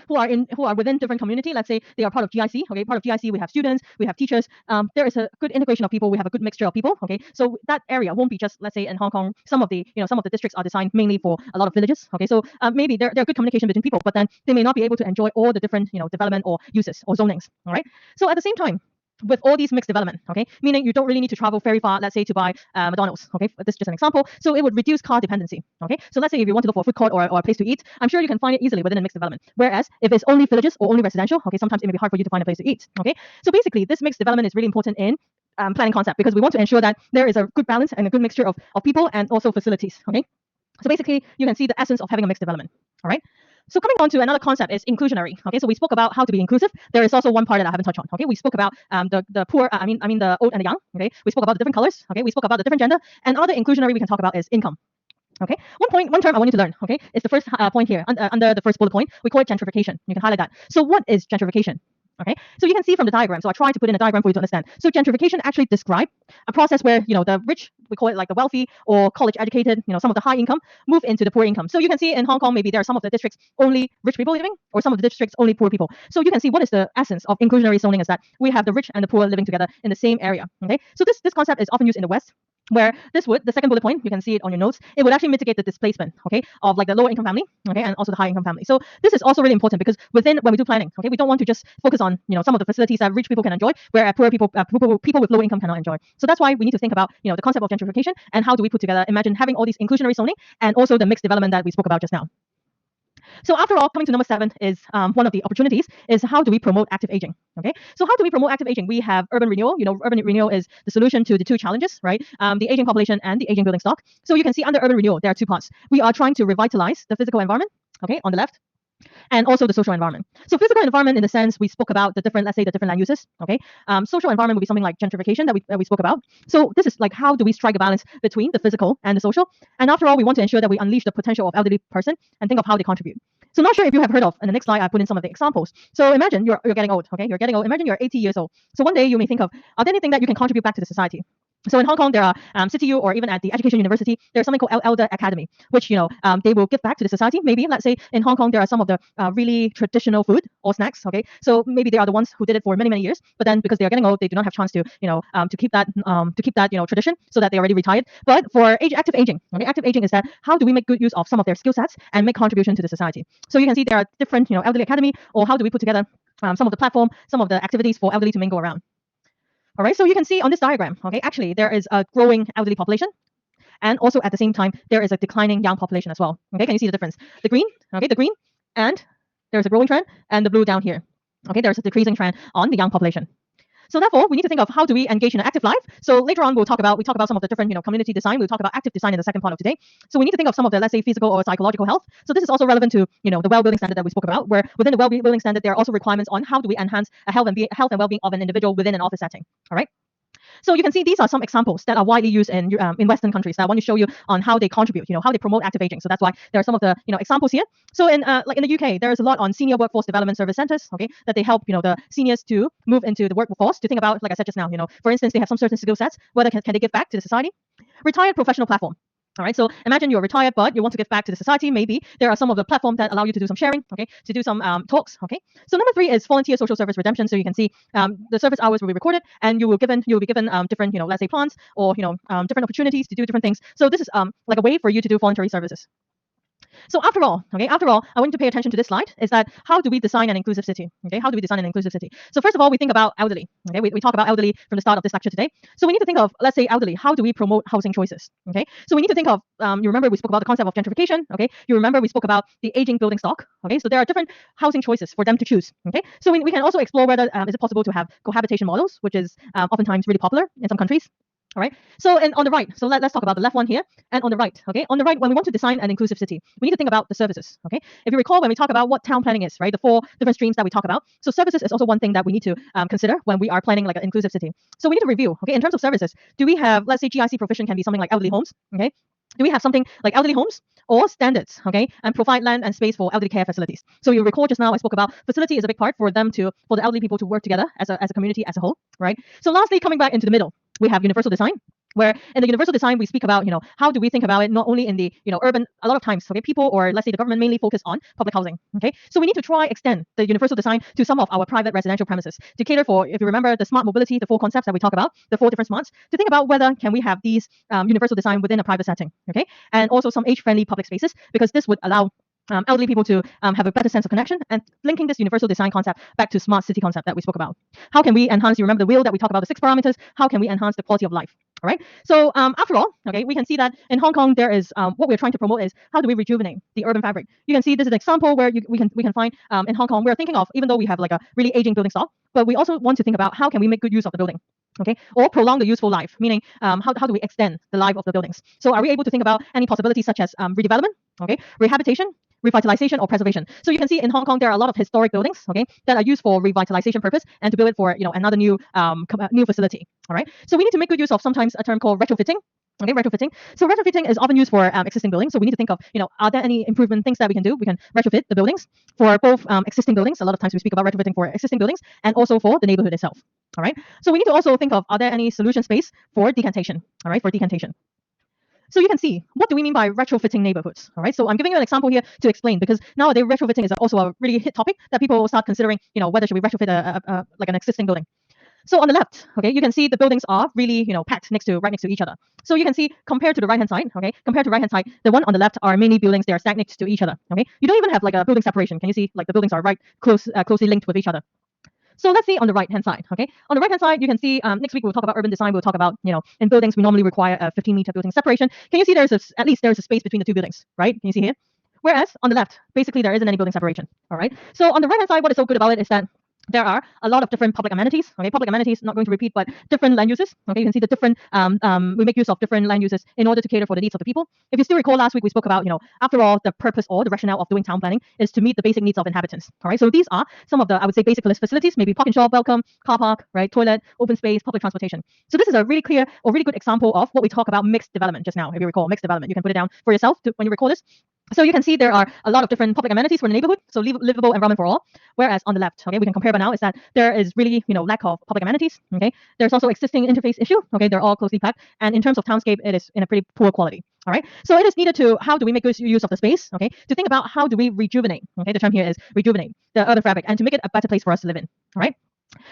A: who are within different community. Let's say they are part of GIC. Okay, part of GIC, we have students, we have teachers. There is a good integration of people. We have a good mixture of people. Okay, so that area won't be just, let's say in Hong Kong, some of the districts are designed mainly for a lot of villages. Okay, so maybe there are good communication between people, but then they may not be able to enjoy all the different development or uses or zonings. All right, so at the same time, with all these mixed development, okay, meaning you don't really need to travel very far, let's say to buy McDonald's, okay, this is just an example. So it would reduce car dependency, okay. So let's say if you want to look for a food court or a place to eat, I'm sure you can find it easily within a mixed development. Whereas if it's only villages or only residential, okay, sometimes it may be hard for you to find a place to eat, okay. So basically, this mixed development is really important in planning concept, because we want to ensure that there is a good balance and a good mixture of people and also facilities, okay. So basically, you can see the essence of having a mixed development, all right. So coming on to another concept is inclusionary. Okay, so we spoke about how to be inclusive. There is also one part that I haven't touched on. Okay, we spoke about the poor. I mean the old and the young. Okay, we spoke about the different colors. Okay, we spoke about the different gender. And another inclusionary we can talk about is income. Okay, one term I want you to learn. Okay, is the first point here under the first bullet point. We call it gentrification. You can highlight that. So what is gentrification? Okay, so you can see from the diagram. So I tried to put in a diagram for you to understand. So gentrification actually describes a process where the rich, we call it like the wealthy or college educated, some of the high income move into the poor income. So you can see in Hong Kong, maybe there are some of the districts only rich people living, or some of the districts only poor people. So you can see what is the essence of inclusionary zoning is that we have the rich and the poor living together in the same area. Okay, so this concept is often used in the West, where this would, the second bullet point, you can see it on your notes, it would actually mitigate the displacement, okay, of like the lower income family, okay, and also the high income family. So this is also really important because when we do planning, okay, we don't want to just focus on some of the facilities that rich people can enjoy, where poor people with low income cannot enjoy. So that's why we need to think about the concept of gentrification and how do we put together, imagine having all these inclusionary zoning and also the mixed development that we spoke about just now. So after all, coming to number 7 is one of the opportunities is how do we promote active aging? Okay, so how do we promote active aging? We have urban renewal. Urban renewal is the solution to the two challenges, right? The aging population and the aging building stock. So you can see under urban renewal, there are two parts. We are trying to revitalize the physical environment, okay, on the left. and also the social environment. So physical environment, in the sense we spoke about the different, let's say the different land uses. Okay, social environment would be something like gentrification that we spoke about. So this is like how do we strike a balance between the physical and the social? And after all, we want to ensure that we unleash the potential of elderly person and think of how they contribute. So not sure if you have heard of, in the next slide I put in some of the examples. So imagine you're getting old. Okay, you're getting old. Imagine you're 80 years old. So one day you may think of, are there anything that you can contribute back to the society? So in Hong Kong, there are CityU, or even at the Education University, there's something called Elder Academy, which they will give back to the society. Maybe let's say in Hong Kong there are some of the really traditional food or snacks. Okay, so maybe they are the ones who did it for many years, but then because they are getting old, they do not have chance to to keep that tradition, so that they already retired. But for active aging, okay, active aging is that how do we make good use of some of their skill sets and make contribution to the society? So you can see there are different elderly academy, or how do we put together some of the platform, some of the activities for elderly to mingle around. All right, so you can see on this diagram, okay, actually there is a growing elderly population, and also at the same time there is a declining young population as well. Okay, can you see the difference? The green, okay, the green, and there's a growing trend, and the blue down here. Okay, there's a decreasing trend on the young population. So therefore, we need to think of how do we engage in an active life. So later on, we talk about some of the different community design. We'll talk about active design in the second part of today. So we need to think of some of the, let's say, physical or psychological health. So this is also relevant to the well-being standard that we spoke about, where within the well-being standard there are also requirements on how do we enhance a health and well-being of an individual within an office setting. All right. So you can see these are some examples that are widely used in Western countries that I want to show you on how they contribute, how they promote active aging. So that's why there are some of the examples here. So in like in the UK, there is a lot on senior workforce development service centers, okay, that they help the seniors to move into the workforce, to think about, like I said just now, for instance, they have some certain skill sets, whether can they give back to the society. Retired professional platform. All right, so imagine you're retired, but you want to give back to the society. Maybe there are some of the platforms that allow you to do some sharing, okay, to do some talks, okay. So number 3 is volunteer social service redemption. So you can see the service hours will be recorded, and you will be given different, let's say plans, or different opportunities to do different things. So this is like a way for you to do voluntary services. So after all, I want you to pay attention to this slide, is that how do we design an inclusive city? Okay, how do we design an inclusive city? So first of all, we think about elderly. Okay, we talk about elderly from the start of this lecture today. So we need to think of, let's say, elderly. How do we promote housing choices? Okay, so we need to think of, you remember we spoke about the concept of gentrification. Okay, you remember we spoke about the aging building stock. Okay, so there are different housing choices for them to choose. Okay, so we can also explore whether is it possible to have cohabitation models, which is oftentimes really popular in some countries. All right. So and on the right, so let's talk about the left one here, and on the right. Okay, on the right, when we want to design an inclusive city, we need to think about the services. Okay, if you recall when we talk about what town planning is, right, the 4 different streams that we talk about. So services is also one thing that we need to consider when we are planning like an inclusive city. So we need to review. Okay, in terms of services, do we have, let's say, GIC provision can be something like elderly homes. Okay, do we have something like elderly homes or standards, okay, and provide land and space for elderly care facilities? So you recall just now I spoke about facility is a big part for the elderly people to work together as a community as a whole, right? So lastly, coming back into the middle, we have universal design, where in the universal design we speak about how do we think about it not only in the urban. A lot of times, okay, people, or let's say the government, mainly focus on public housing. Okay, so we need to try extend the universal design to some of our private residential premises to cater for, if you remember, the smart mobility, the 4 concepts that we talk about, the 4 different smarts, to think about whether can we have these universal design within a private setting. Okay, and also some age-friendly public spaces, because this would allow elderly people to have a better sense of connection, and linking this universal design concept back to smart city concept that we spoke about. How can we enhance, you remember the wheel that we talk about, the 6 parameters, how can we enhance the quality of life? All right. So after all, okay, we can see that in Hong Kong there is what we're trying to promote is how do we rejuvenate the urban fabric. You can see this is an example where we can find in Hong Kong we're thinking of, even though we have like a really aging building stock, but we also want to think about how can we make good use of the building. Okay, or prolong the useful life, meaning how do we extend the life of the buildings? So are we able to think about any possibilities such as redevelopment, okay, rehabilitation, revitalization, or preservation? So you can see in Hong Kong there are a lot of historic buildings, okay, that are used for revitalization purpose and to build it for another new facility. All right, so we need to make good use of sometimes a term called retrofitting. Okay, retrofitting. So retrofitting is often used for existing buildings. So we need to think of, are there any improvement things that we can do? We can retrofit the buildings for both existing buildings. A lot of times we speak about retrofitting for existing buildings and also for the neighborhood itself. All right. So we need to also think of, are there any solution space for decantation? All right, for decantation. So you can see, what do we mean by retrofitting neighborhoods? All right, so I'm giving you an example here to explain, because nowadays retrofitting is also a really hit topic that people will start considering, whether should we retrofit like an existing building. So on the left, okay, you can see the buildings are really, packed right next to each other. So you can see, compared to the right-hand side, okay, the one on the left are many buildings, they are stacked next to each other, okay. You don't even have like a building separation. Can you see, like the buildings are closely linked with each other? So let's see on the right-hand side, okay. On the right-hand side, you can see, next week we'll talk about urban design. We'll talk about, in buildings we normally require a 15-meter building separation. Can you see at least there's a space between the 2 buildings, right? Can you see here? Whereas on the left, basically there isn't any building separation, all right. So on the right-hand side, what is so good about it is that there are a lot of different public amenities. Okay, public amenities, not going to repeat, but different land uses. Okay, you can see the different, we make use of different land uses in order to cater for the needs of the people. If you still recall last week, we spoke about, after all, the purpose or the rationale of doing town planning is to meet the basic needs of inhabitants. All right, so these are some of the, I would say, basic facilities, maybe park and shop, welcome, car park, right, toilet, open space, public transportation. So this is a really clear or really good example of what we talk about mixed development just now. If you recall, mixed development, you can put it down for yourself when you recall this. So you can see there are a lot of different public amenities for the neighborhood, so livable environment for all. Whereas on the left, okay, we can compare by now is that there is really, lack of public amenities. Okay, there's also existing interface issue. Okay, they're all closely packed, and in terms of townscape, it is in a pretty poor quality. All right, so it is needed to how do we make good use of the space? Okay, to think about how do we rejuvenate. Okay, the term here is rejuvenate the urban fabric and to make it a better place for us to live in. All right.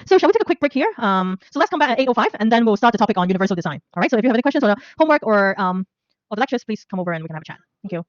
A: So shall we take a quick break here? So let's come back at 8:05 and then we'll start the topic on universal design. All right. So if you have any questions or homework or the lectures, please come over and we can have a chat. Thank you.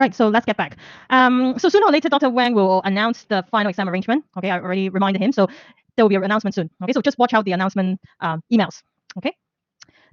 A: Right, so let's get back. So sooner or later, Dr. Wang will announce the final exam arrangement. Okay, I already reminded him, so there will be an announcement soon. Okay, so just watch out the announcement emails. Okay.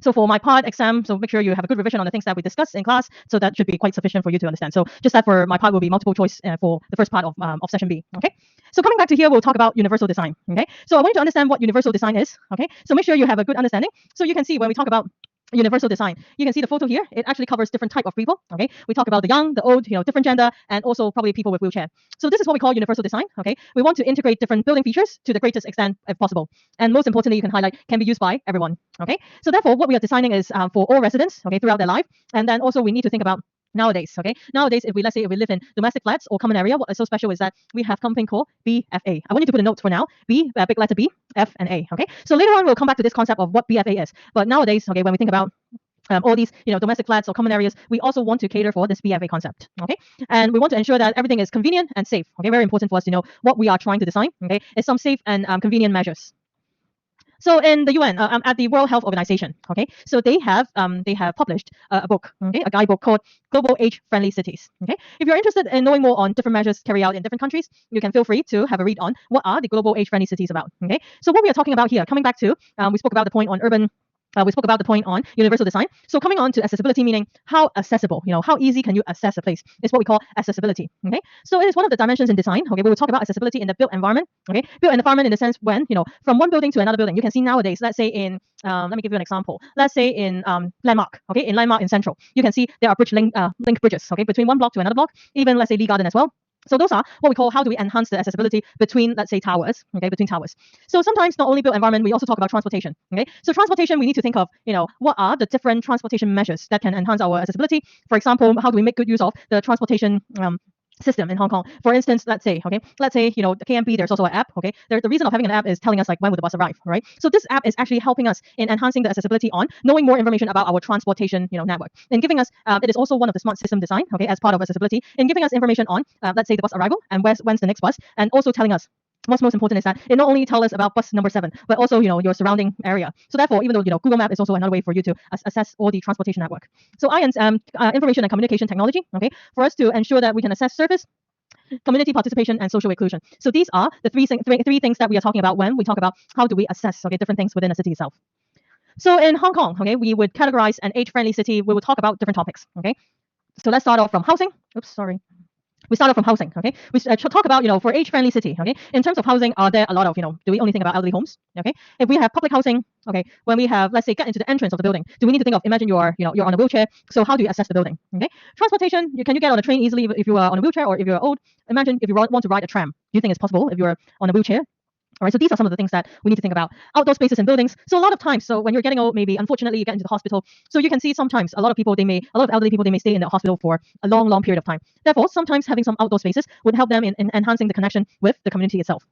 A: So for my part exam, so make sure you have a good revision on the things that we discussed in class. So that should be quite sufficient for you to understand. So just that for my part will be multiple choice for the first part of session B. Okay. So coming back to here, we'll talk about universal design. Okay. So I want you to understand what universal design is. Okay. So make sure you have a good understanding. So you can see when we talk about universal design, you can see the photo here. It actually covers different type of people. Okay. We talk about the young, the old, different gender, and also probably people with wheelchair. So this is what we call universal design. Okay. We want to integrate different building features to the greatest extent if possible. And most importantly, you can highlight can be used by everyone. Okay. So therefore, what we are designing is for all residents. Okay, throughout their life. And then also we need to think about nowadays. Okay. Nowadays, if we let's say if we live in domestic flats or common area, what is so special is that we have something called BFA. I want you to put a note for now. B, big letter B, F, and A. Okay. So later on, we'll come back to this concept of what BFA is. But nowadays, okay, when we think about all these domestic flats or common areas, we also want to cater for this BFA concept. Okay, and we want to ensure that everything is convenient and safe. Okay, very important for us to know what we are trying to design. Okay, is some safe and convenient measures. So in the UN, at the World Health Organization, okay, so they have published a book, okay, a guidebook called Global Age-Friendly Cities. Okay, if you're interested in knowing more on different measures carried out in different countries, you can feel free to have a read on what are the global age-friendly cities about. Okay, so what we are talking about here, coming back to, we spoke about the point on urban. We spoke about the point on universal design. So coming on to accessibility, meaning how accessible, how easy can you access a place is what we call accessibility. Okay, so it is one of the dimensions in design. Okay, we will talk about accessibility in the built environment. Okay, built environment in the sense when from one building to another building. You can see nowadays, let's say in let me give you an example. Let's say in Landmark. Okay, in Landmark in Central, you can see there are link bridges. Okay, between one block to another block. Even let's say Lee Garden as well. So those are what we call how do we enhance the accessibility between, let's say, towers, okay, between towers. So sometimes not only built environment, we also talk about transportation, okay? So transportation, we need to think of, what are the different transportation measures that can enhance our accessibility? For example, how do we make good use of the transportation system in Hong Kong? For instance, let's say, the KMB, there's also an app, okay? The reason of having an app is telling us like when would the bus arrive, right? So this app is actually helping us in enhancing the accessibility on knowing more information about our transportation, network, and giving us, it is also one of the smart system design, okay, as part of accessibility, in giving us information on, let's say the bus arrival and when's the next bus, and also telling us what's most important is that it not only tells us about bus number 7, but also, your surrounding area. So therefore, even though, Google Map is also another way for you to assess all the transportation network. So IAN's information and communication technology, okay, for us to ensure that we can assess service, community participation, and social inclusion. So these are the three things that we are talking about when we talk about how do we assess, okay, different things within a city itself. So in Hong Kong, okay, we would categorize an age-friendly city. We will talk about different topics, okay. So let's start off from housing. Oops, sorry. We start off from housing, okay? We talk about, for age-friendly city, okay? In terms of housing, are there a lot of, do we only think about elderly homes, okay? If we have public housing, okay, when we have, let's say, get into the entrance of the building, do we need to think of, imagine you're on a wheelchair, so how do you assess the building, okay? Transportation, can you get on a train easily if you are on a wheelchair, or if you're old? Imagine if you want to ride a tram, do you think it's possible if you're on a wheelchair? All right, so these are some of the things that we need to think about. Outdoor spaces and buildings. So a lot of times, so when you're getting old, maybe unfortunately you get into the hospital. So you can see sometimes a lot of elderly people, they may stay in the hospital for a long period of time. Therefore, sometimes having some outdoor spaces would help them in enhancing the connection with the community itself.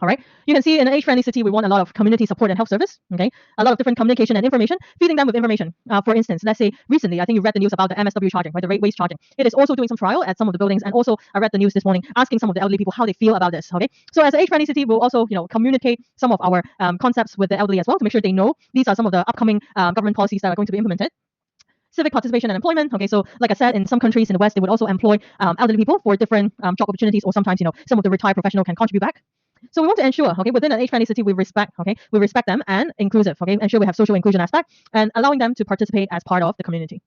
A: All right, you can see in an age-friendly city, we want a lot of community support and health service, okay? A lot of different communication and information, feeding them with information. For instance, let's say recently, I think you read the news about the MSW charging, right, the rate waste charging. It is also doing some trial at some of the buildings, and also I read the news this morning asking some of the elderly people how they feel about this, okay? So as an age-friendly city, we'll also, communicate some of our concepts with the elderly as well to make sure they know these are some of the upcoming government policies that are going to be implemented. Civic participation and employment. Okay, so like I said, in some countries in the West, they would also employ elderly people for different job opportunities, or sometimes, some of the retired professional can contribute back. So we want to ensure, okay, within an age-friendly city, we respect them and inclusive, okay, ensure we have social inclusion aspect and allowing them to participate as part of the community.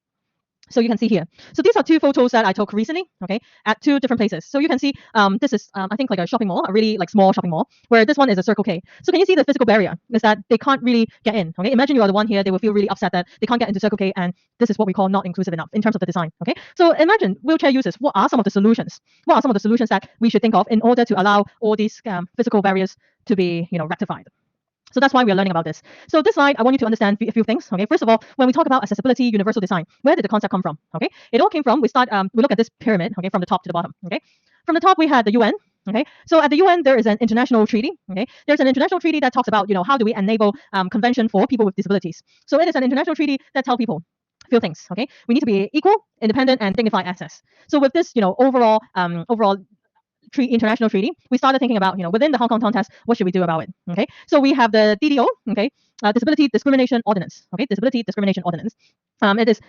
A: So you can see here. So these are two photos that I took recently, okay, at two different places. So you can see this is, I think, like a shopping mall, a really like small shopping mall, where this one is a Circle K. So can you see the physical barrier is that they can't really get in, okay? Imagine you are the one here, they will feel really upset that they can't get into Circle K, and this is what we call not inclusive enough in terms of the design, okay? So imagine wheelchair users, what are some of the solutions? What are some of the solutions that we should think of in order to allow all these physical barriers to be, rectified? So that's why we are learning about this. So this slide, I want you to understand a few things. Okay, first of all, when we talk about accessibility, universal design, where did the concept come from? Okay, it all came from, we look at this pyramid, okay, from the top to the bottom. Okay, from the top we had the UN. Okay, so at the UN there is an international treaty. Okay, there's an international treaty that talks about, how do we enable convention for people with disabilities. So it is an international treaty that tells people few things. Okay, we need to be equal, independent, and dignified access. So with this, overall international treaty, we started thinking about, within the Hong Kong context, what should we do about it? Okay, so we have the DDO, okay, Disability Discrimination Ordinance, okay, Disability Discrimination Ordinance. It is,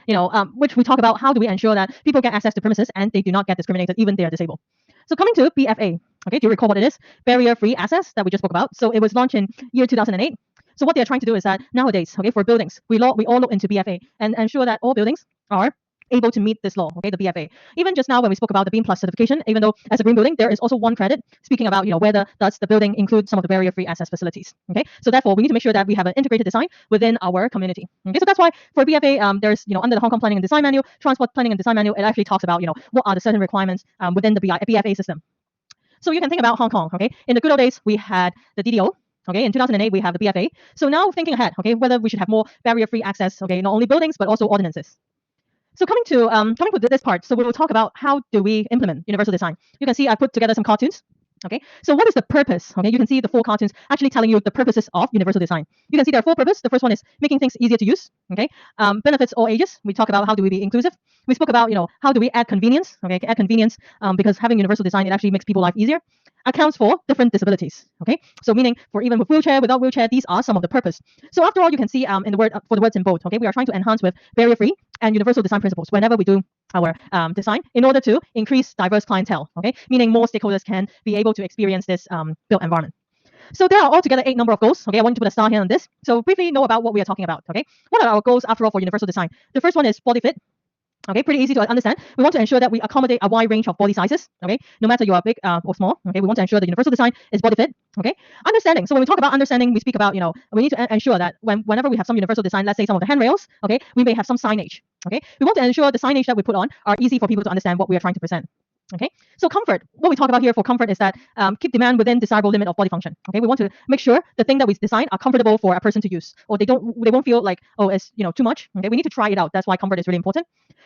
A: which we talk about how do we ensure that people get access to premises and they do not get discriminated even they are disabled. So coming to BFA, okay, do you recall what it is? Barrier-free access that we just spoke about. So it was launched in year 2008. So what they are trying to do is that nowadays, okay, for buildings, we all look into BFA and ensure that all buildings are able to meet this law, okay, the BFA. Even just now when we spoke about the BEAM Plus certification, even though as a green building, there is also one credit speaking about, whether does the building include some of the barrier-free access facilities, okay? So therefore, we need to make sure that we have an integrated design within our community, okay? So that's why for BFA, there's, under the Hong Kong Planning and Design Manual, Transport Planning and Design Manual, it actually talks about, what are the certain requirements within the BFA system. So you can think about Hong Kong, okay? In the good old days, we had the DDO, okay? In 2008, we have the BFA. So now thinking ahead, okay, whether we should have more barrier-free access, okay, not only buildings, but also ordinances. So coming to this part, so we will talk about how do we implement universal design. You can see I put together some cartoons. Okay, so what is the purpose? Okay, you can see the 4 cartoons actually telling you the purposes of universal design. You can see there are 4 purposes. The first one is making things easier to use. Okay, benefits all ages. We talk about how do we be inclusive. We spoke about how do we add convenience. Okay, add convenience because having universal design it actually makes people's life easier. Accounts for different disabilities. Okay, so meaning for even with wheelchair, without wheelchair, these are some of the purpose. So after all, you can see in the word for the words in bold. Okay, we are trying to enhance with barrier-free and universal design principles whenever we do our design in order to increase diverse clientele. Okay, meaning more stakeholders can be able to experience this built environment. So there are altogether 8 number of goals. Okay, I want to put a star here on this. So briefly know about what we are talking about. Okay, what are our goals after all for universal design? The first one is body fit. Okay, pretty easy to understand. We want to ensure that we accommodate a wide range of body sizes. Okay, no matter you are big or small. Okay, we want to ensure the universal design is body fit. Okay, understanding. So when we talk about understanding, we speak about we need to ensure that whenever we have some universal design, let's say some of the handrails. Okay, we may have some signage. Okay, we want to ensure the signage that we put on are easy for people to understand what we are trying to present. Okay, so comfort. What we talk about here for comfort is that keep demand within desirable limit of body function. Okay, we want to make sure the thing that we design are comfortable for a person to use, or they won't feel like it's too much. Okay, we need to try it out. That's why comfort is really important.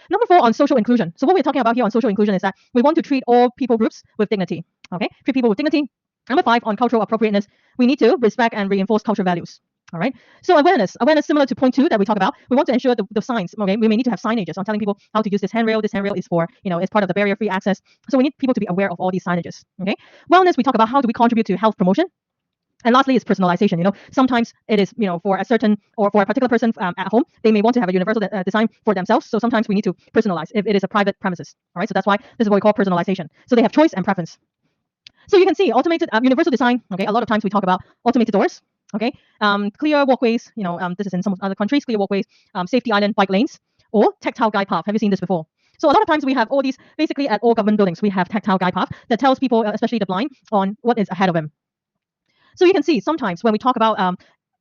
A: Number 4 on social inclusion. So what we're talking about here on social inclusion is that we want to treat all people groups with dignity. Okay, treat people with dignity. Number 5 on cultural appropriateness. We need to respect and reinforce cultural values. All right. So awareness similar to point 2 that we talk about. We want to ensure the signs. Okay, we may need to have signages on telling people how to use this handrail. This handrail is for is part of the barrier-free access. So we need people to be aware of all these signages. Okay. Wellness. We talk about how do we contribute to health promotion. And lastly is personalization. Sometimes it is, for a certain or for a particular person at home, they may want to have a universal design for themselves. So sometimes we need to personalize if it is a private premises. All right. So that's why this is what we call personalization. So they have choice and preference. So you can see automated universal design. Okay. A lot of times we talk about automated doors. Okay, clear walkways, this is in some other countries, clear walkways, safety island bike lanes, or tactile guide path. Have you seen this before? So a lot of times we have all these, basically at all government buildings, we have tactile guide path that tells people, especially the blind, on what is ahead of them. So you can see sometimes when we talk about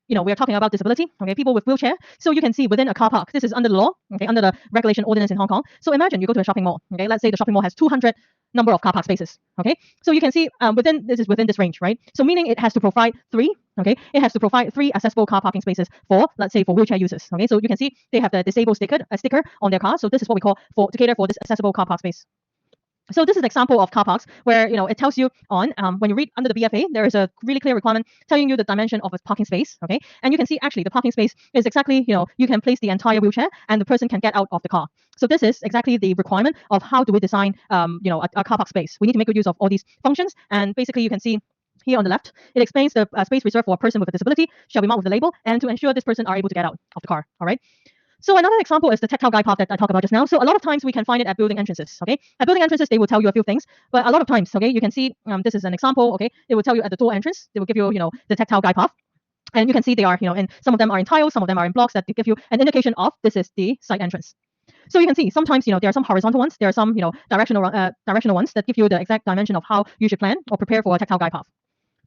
A: we are talking about disability, okay, people with wheelchair. So you can see within a car park, this is under the law, okay, under the regulation ordinance in Hong Kong. So imagine you go to a shopping mall, okay, let's say the shopping mall has 200 number of car park spaces, okay. So you can see within this range, right? So meaning it has to provide 3, okay, it has to provide 3 accessible car parking spaces for, let's say, for wheelchair users, okay. So you can see they have the disabled sticker on their car. So this is what we call to cater for this accessible car park space. So this is an example of car parks where it tells you on when you read under the BFA, there is a really clear requirement telling you the dimension of a parking space. Okay, and you can see actually the parking space is exactly you can place the entire wheelchair and the person can get out of the car. So this is exactly the requirement of how do we design a car park space. We need to make good use of all these functions, and basically you can see here on the left, it explains the space reserved for a person with a disability shall be marked with a label and to ensure this person are able to get out of the car. All right. So another example is the tactile guide path that I talked about just now. So a lot of times we can find it at building entrances. Okay, at building entrances they will tell you a few things, but a lot of times, okay, you can see this is an example. Okay, they will tell you at the door entrance, they will give you the tactile guide path, and you can see they are and some of them are in tiles, some of them are in blocks that give you an indication of this is the site entrance. So you can see sometimes there are some horizontal ones, there are some directional ones that give you the exact dimension of how you should plan or prepare for a tactile guide path.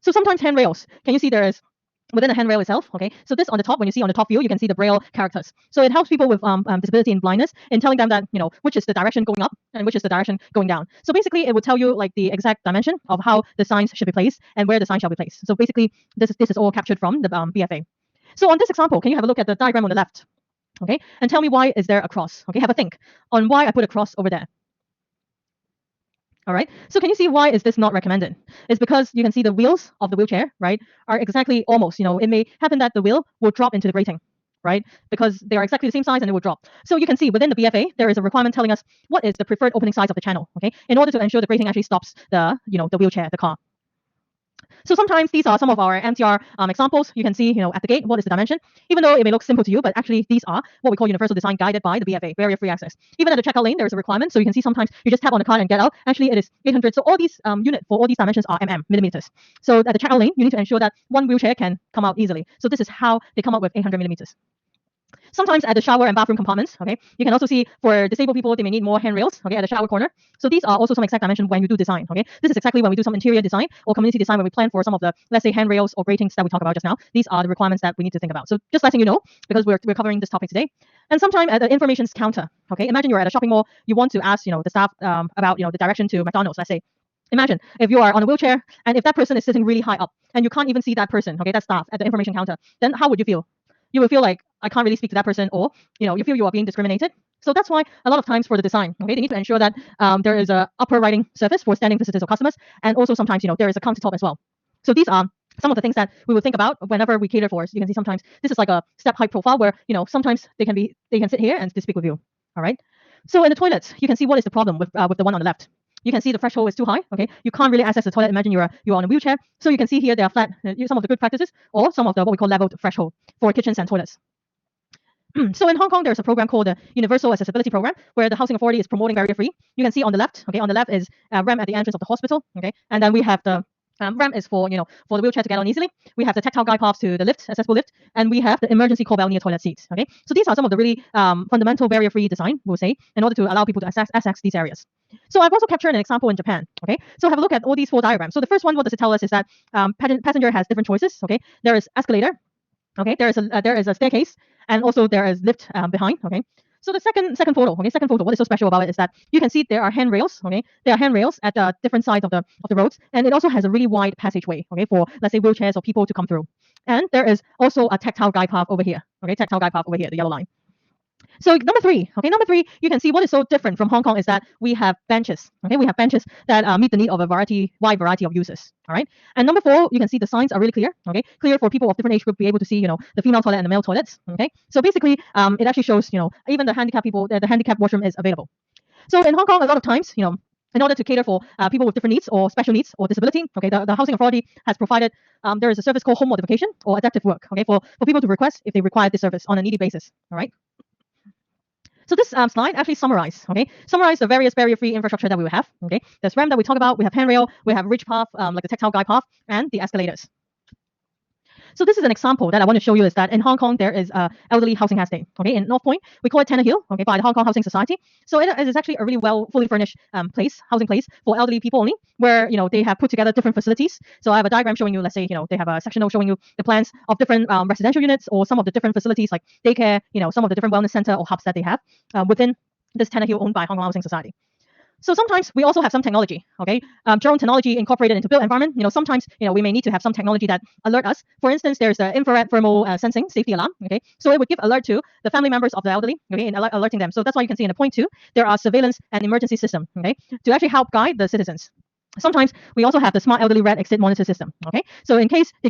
A: So sometimes handrails. Can you see there is within the handrail itself, okay, so this on the top, when you see on the top view, you can see the braille characters. So it helps people with disability and blindness in telling them that which is the direction going up and which is the direction going down. So basically, it will tell you like the exact dimension of how the signs should be placed and where the sign shall be placed. So basically, this is all captured from the BFA. So on this example, can you have a look at the diagram on the left, okay, and tell me why is there a cross? Okay, have a think on why I put a cross over there. All right. So can you see why is this not recommended? It's because you can see the wheels of the wheelchair, right, are exactly almost, it may happen that the wheel will drop into the grating, right, because they are exactly the same size and it will drop. So you can see within the BFA, there is a requirement telling us what is the preferred opening size of the channel, okay, in order to ensure the grating actually stops the, the wheelchair, the car. So sometimes these are some of our MTR examples. You can see, at the gate, what is the dimension? Even though it may look simple to you, but actually these are what we call universal design guided by the BFA, barrier-free access. Even at the checkout lane, there is a requirement. So you can see sometimes you just tap on the card and get out. Actually, it is 800. So all these units for all these dimensions are millimeters. So at the checkout lane, you need to ensure that one wheelchair can come out easily. So this is how they come up with 800 millimeters. Sometimes at the shower and bathroom compartments, okay, you can also see for disabled people, they may need more handrails, okay, at the shower corner. So these are also some exact dimension when you do design, okay. This is exactly when we do some interior design or community design when we plan for some of the, let's say, handrails or gratings that we talked about just now. These are the requirements that we need to think about. So just letting you know, because we're covering this topic today. And sometimes at the information counter, okay, imagine you're at a shopping mall, you want to ask, the staff about, the direction to McDonald's, let's say. Imagine if you are on a wheelchair and if that person is sitting really high up and you can't even see that person, okay, that staff at the information counter, then how would you feel? You will feel like I can't really speak to that person, or you feel you are being discriminated. So that's why a lot of times for the design, okay, they need to ensure that there is a upper writing surface for standing visitors or customers, and also sometimes there is a countertop as well. So these are some of the things that we will think about whenever we cater for. So you can see sometimes this is like a step height profile where sometimes they can sit here and speak with you. All right. So in the toilets, you can see what is the problem with the one on the left. You can see the threshold is too high. Okay, you can't really access the toilet. Imagine you're on a wheelchair. So you can see here they are flat. Some of the good practices, or some of the what we call leveled threshold for kitchens and toilets. So in Hong Kong, there's a program called the Universal Accessibility Program, where the Housing Authority is promoting barrier-free. You can see on the left. Okay, on the left is ramp at the entrance of the hospital. Okay, and then we have the ramp is for for the wheelchair to get on easily. We have the tactile guide paths to the lift, accessible lift, and we have the emergency call bell near toilet seats. Okay, so these are some of the really fundamental barrier-free design, we'll say, in order to allow people to access these areas. So I've also captured an example in Japan. Okay, so have a look at all these 4 diagrams. So the first one, what does it tell us is that passenger has different choices. Okay, there is escalator. Okay, there is a staircase, and also there is lift behind. Okay. So the second photo, what is so special about it is that you can see there are handrails, okay? There are handrails at the different sides of the roads, and it also has a really wide passageway, okay, for let's say wheelchairs or people to come through. And there is also a tactile guide path over here, okay, tactile guide path over here, the yellow line. So number three, you can see what is so different from Hong Kong is that we have benches. Okay, we have benches that meet the need of a wide variety of users. All right. And number 4, you can see the signs are really clear. Okay, clear for people of different age group be able to see, the female toilet and the male toilets. Okay, so basically, it actually shows, even the handicapped people, the handicapped washroom is available. So in Hong Kong, a lot of times, in order to cater for people with different needs or special needs or disability, okay, the Housing Authority has provided there is a service called home modification or adaptive work, okay, for people to request if they require this service on a needy basis. All right. So this slide actually summarize the various barrier-free infrastructure that we will have. Okay, there's ramp that we talk about. We have handrail. We have ridge path, like the tactile guide path, and the escalators. So this is an example that I want to show you is that in Hong Kong there is elderly housing estate. Okay, in North Point we call it Tanner Hill. Okay, by the Hong Kong Housing Society. So it is actually a really fully furnished housing place for elderly people only, where they have put together different facilities. So I have a diagram showing you. Let's say they have a sectional showing you the plans of different residential units or some of the different facilities like daycare. Some of the different wellness center or hubs that they have within this Tanner Hill owned by Hong Kong Housing Society. So sometimes we also have some technology, okay? Drone technology incorporated into built environment. Sometimes we may need to have some technology that alert us. For instance, there's the infrared thermal sensing safety alarm, okay? So it would give alert to the family members of the elderly, okay, and alerting them. So that's why you can see in the point 2, there are surveillance and emergency system, okay, to actually help guide the citizens. Sometimes we also have the smart elderly red exit monitor system. Okay, so in case they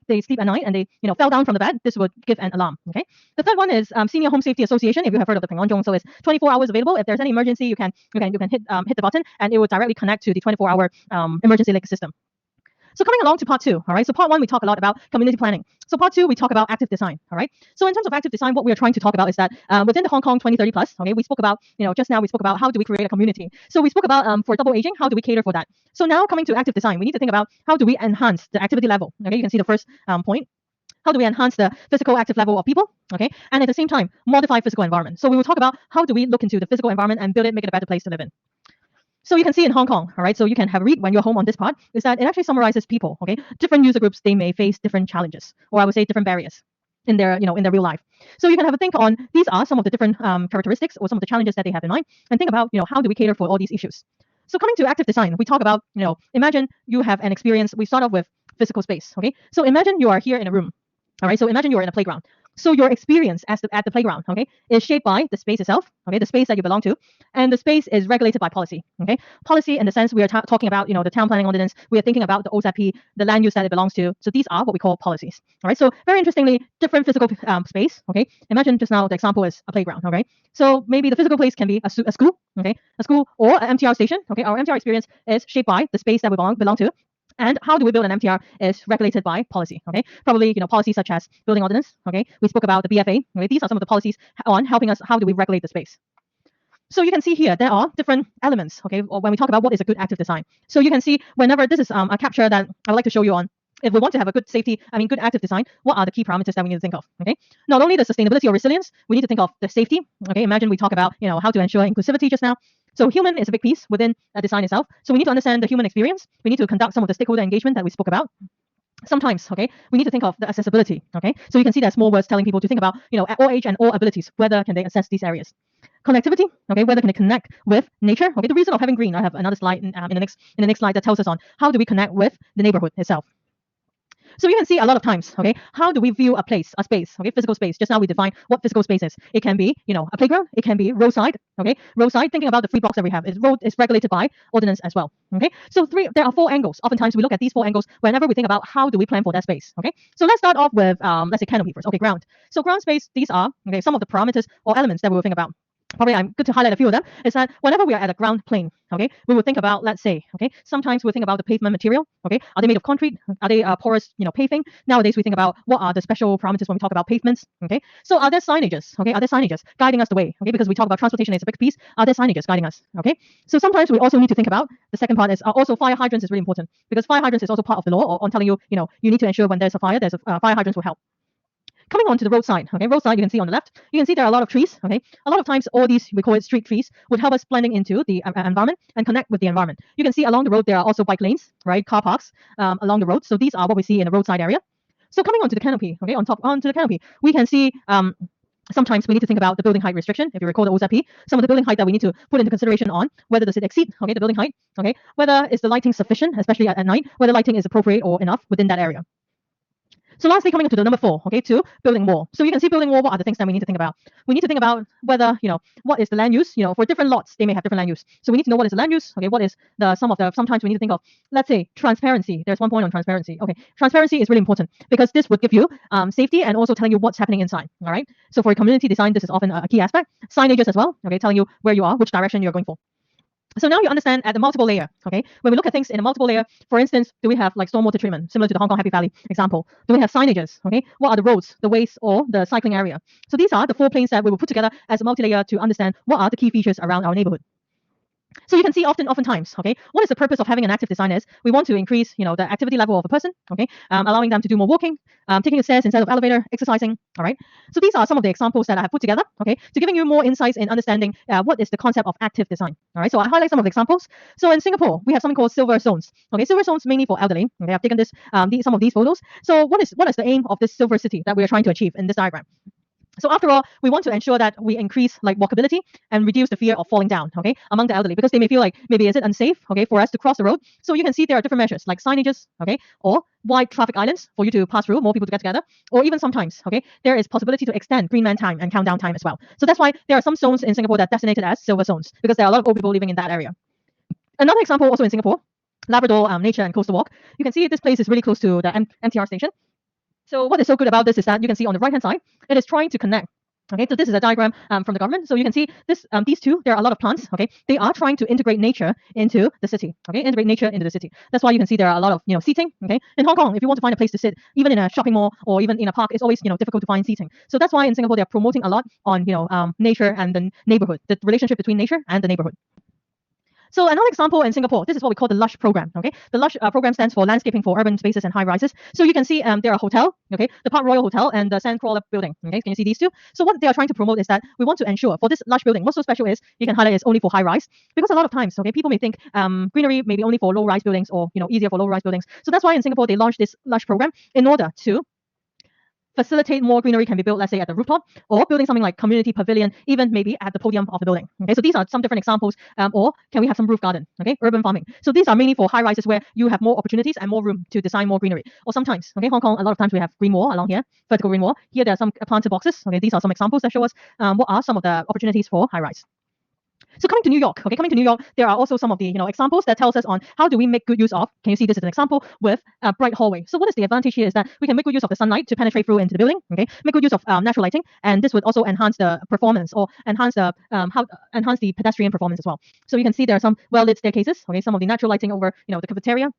A: they sleep at night and they fell down from the bed, this would give an alarm. Okay, the third one is Senior Home Safety Association. If you have heard of the Ping Zhong, so it's 24 hours available. If there's any emergency, you can hit the button and it will directly connect to the 24-hour emergency link system. So coming along to part 2, all right. So part 1 we talk a lot about community planning. So part 2 we talk about active design, all right. So in terms of active design, what we are trying to talk about is that within the Hong Kong 2030 plus, okay, we spoke about just now we spoke about how do we create a community. So we spoke about for double aging, how do we cater for that. So now coming to active design, we need to think about how do we enhance the activity level. Okay, you can see the first point. How do we enhance the physical active level of people? Okay, and at the same time modify physical environment. So we will talk about how do we look into the physical environment and build it, make it a better place to live in. So you can see in Hong Kong, all right, so you can have a read when you're home on this part, is that it actually summarizes people, okay? Different user groups, they may face different challenges, or I would say different barriers in their, in their real life. So you can have a think on, these are some of the different characteristics or some of the challenges that they have in mind, and think about, how do we cater for all these issues? So coming to active design, we talk about, imagine you have an experience, we start off with physical space, okay? So imagine you are here in a room, all right? So imagine you're in a playground. So your experience at the playground, okay, is shaped by the space itself, okay, the space that you belong to, and the space is regulated by policy, okay. Policy in the sense we are talking about, the town planning ordinance. We are thinking about the OZP, the land use that it belongs to. So these are what we call policies, all right. So very interestingly, different physical space, okay. Imagine just now the example is a playground, okay. So maybe the physical place can be a school, okay, a school or an MTR station, okay. Our MTR experience is shaped by the space that we belong to. And how do we build an MTR is regulated by policy, okay? Probably, policies such as building ordinance, okay? We spoke about the BFA, okay? These are some of the policies on helping us, how do we regulate the space? So you can see here, there are different elements, okay? Or when we talk about what is a good active design. So you can see whenever this is a capture that I would like to show you on, if we want to have a good good active design, what are the key parameters that we need to think of, okay? Not only the sustainability or resilience, we need to think of the safety, okay? Imagine we talk about, how to ensure inclusivity just now. So human is a big piece within a design itself. So we need to understand the human experience. We need to conduct some of the stakeholder engagement that we spoke about. Sometimes, okay, we need to think of the accessibility, okay? So you can see there's more words telling people to think about, at all age and all abilities, whether can they access these areas. Connectivity, okay, whether can they connect with nature, okay? The reason of having green, I have another slide in the next slide that tells us on how do we connect with the neighborhood itself. So you can see a lot of times, okay, how do we view a place, a space, okay, physical space. Just now we define what physical space is. It can be, a playground. It can be roadside, okay. Roadside, thinking about the 3 blocks that we have, road is regulated by ordinance as well, okay. So there are 4 angles. Oftentimes we look at these 4 angles whenever we think about how do we plan for that space, okay. So let's start off with, let's say canopy first, okay, ground. So ground space, these are, okay, some of the parameters or elements that we will think about. Probably I'm good to highlight a few of them, is that whenever we are at a ground plane, okay, we will think about, let's say, okay, sometimes we think about the pavement material, okay, are they made of concrete? Are they porous, paving? Nowadays we think about what are the special parameters when we talk about pavements, okay? So are there signages, okay? Are there signages guiding us the way, okay? Because we talk about transportation is a big piece. Are there signages guiding us, okay? So sometimes we also need to think about, the second part is also fire hydrants is really important because fire hydrants is also part of the law on telling you, you need to ensure when there's a fire, fire hydrants will help. Coming on to the roadside, okay, roadside, you can see on the left, you can see there are a lot of trees, okay. A lot of times, all these, we call it street trees, would help us blending into the environment and connect with the environment. You can see along the road, there are also bike lanes, right, car parks along the road. So these are what we see in the roadside area. So coming onto the canopy, okay, onto the canopy, we can see sometimes we need to think about the building height restriction. If you recall the OZP, some of the building height that we need to put into consideration on whether does it exceed, okay, the building height, okay, whether is the lighting sufficient, especially at night, whether lighting is appropriate or enough within that area. So lastly, coming to the number 4, okay, to building wall. So you can see building wall, what are the things that we need to think about? We need to think about whether, what is the land use, for different lots, they may have different land use. So we need to know what is the land use, okay, what is sometimes we need to think of, let's say, transparency. There's one point on transparency, okay. Transparency is really important because this would give you safety and also telling you what's happening inside, all right. So for community design, this is often a key aspect. Signages as well, okay, telling you where you are, which direction you're going for. So now you understand at the multiple layer, okay? When we look at things in a multiple layer, for instance, do we have like stormwater treatment, similar to the Hong Kong Happy Valley example? Do we have signages, okay? What are the roads, the ways, or the cycling area? So these are the 4 planes that we will put together as a multi-layer to understand what are the key features around our neighborhood. So you can see oftentimes, okay, what is the purpose of having an active design is we want to increase, the activity level of a person, okay, allowing them to do more walking, taking the stairs instead of elevator, exercising, all right. So these are some of the examples that I have put together, okay, to giving you more insights in understanding what is the concept of active design, all right. So I highlight some of the examples. So in Singapore, we have something called silver zones, okay, silver zones mainly for elderly. Okay, I've taken some of these photos. So what is the aim of this silver city that we are trying to achieve in this diagram? So after all, we want to ensure that we increase like walkability and reduce the fear of falling down, okay, among the elderly, because they may feel like maybe is it unsafe, okay, for us to cross the road. So you can see there are different measures like signages, okay, or wide traffic islands for you to pass through, more people to get together, or even sometimes, okay, there is possibility to extend green man time and countdown time as well. So that's why there are some zones in Singapore that are designated as silver zones because there are a lot of old people living in that area. Another example also in Singapore, Labrador Nature and Coastal Walk. You can see this place is really close to the MTR station. So what is so good about this is that you can see on the right-hand side, it is trying to connect. Okay, so this is a diagram from the government. So you can see this, these two, there are a lot of plants. Okay, they are trying to integrate nature into the city. Okay, integrate nature into the city. That's why you can see there are a lot of seating. Okay, in Hong Kong, if you want to find a place to sit, even in a shopping mall or even in a park, it's always difficult to find seating. So that's why in Singapore they're promoting a lot on nature and the neighborhood, the relationship between nature and the neighborhood. So another example in Singapore, this is what we call the LUSH program. Okay, the LUSH program stands for Landscaping for Urban Spaces and High Rises. So you can see there are hotel, okay, the Park Royal Hotel and the Sandcrawler building. Okay, can you see these two? So what they are trying to promote is that we want to ensure for this LUSH building, what's so special is you can highlight it's only for high rise because a lot of times, okay, people may think greenery may be only for low rise buildings or easier for low rise buildings. So that's why in Singapore they launched this LUSH program in order to facilitate more greenery can be built, let's say, at the rooftop, or building something like community pavilion, even maybe at the podium of the building. Okay, so these are some different examples. Or can we have some roof garden? Okay, urban farming. So these are mainly for high rises where you have more opportunities and more room to design more greenery. Or sometimes, okay, Hong Kong, a lot of times we have green wall along here, vertical green wall. Here there are some planted boxes. Okay, these are some examples that show us what are some of the opportunities for high rise. So coming to New York, okay, there are also some of the examples that tells us on how do we make good use of. Can you see this as an example with a bright hallway? So what is the advantage here is that we can make good use of the sunlight to penetrate through into the building. Okay, make good use of natural lighting, and this would also enhance the performance or enhance the enhance the pedestrian performance as well. So you can see there are some well lit staircases. Okay, some of the natural lighting over the cafeteria.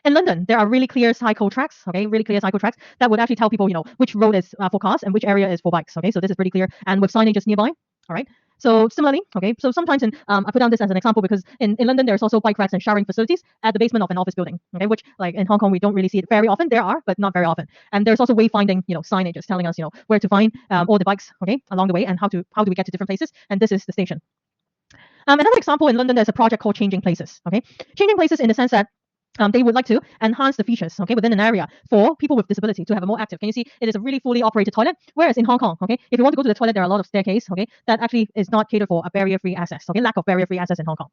A: In London, there are really clear cycle tracks, okay, really clear cycle tracks that would actually tell people, which road is for cars and which area is for bikes, okay. So this is pretty clear, and with signage just nearby, all right. So similarly, okay, so sometimes I put down this as an example because in London there's also bike racks and showering facilities at the basement of an office building, okay, which like in Hong Kong we don't really see it very often. There are, but not very often. And there's also wayfinding, signages telling us, where to find all the bikes, okay, along the way, and how do we get to different places. And this is the station. Another example in London, there's a project called Changing Places, okay, Changing Places in the sense that they would like to enhance the features, okay, within an area for people with disability to have a more active. Can you see it is a really fully operated toilet? Whereas in Hong Kong, okay, if you want to go to the toilet, there are a lot of staircase, okay, that actually is not catered for a barrier-free access, okay, lack of barrier-free access in Hong Kong.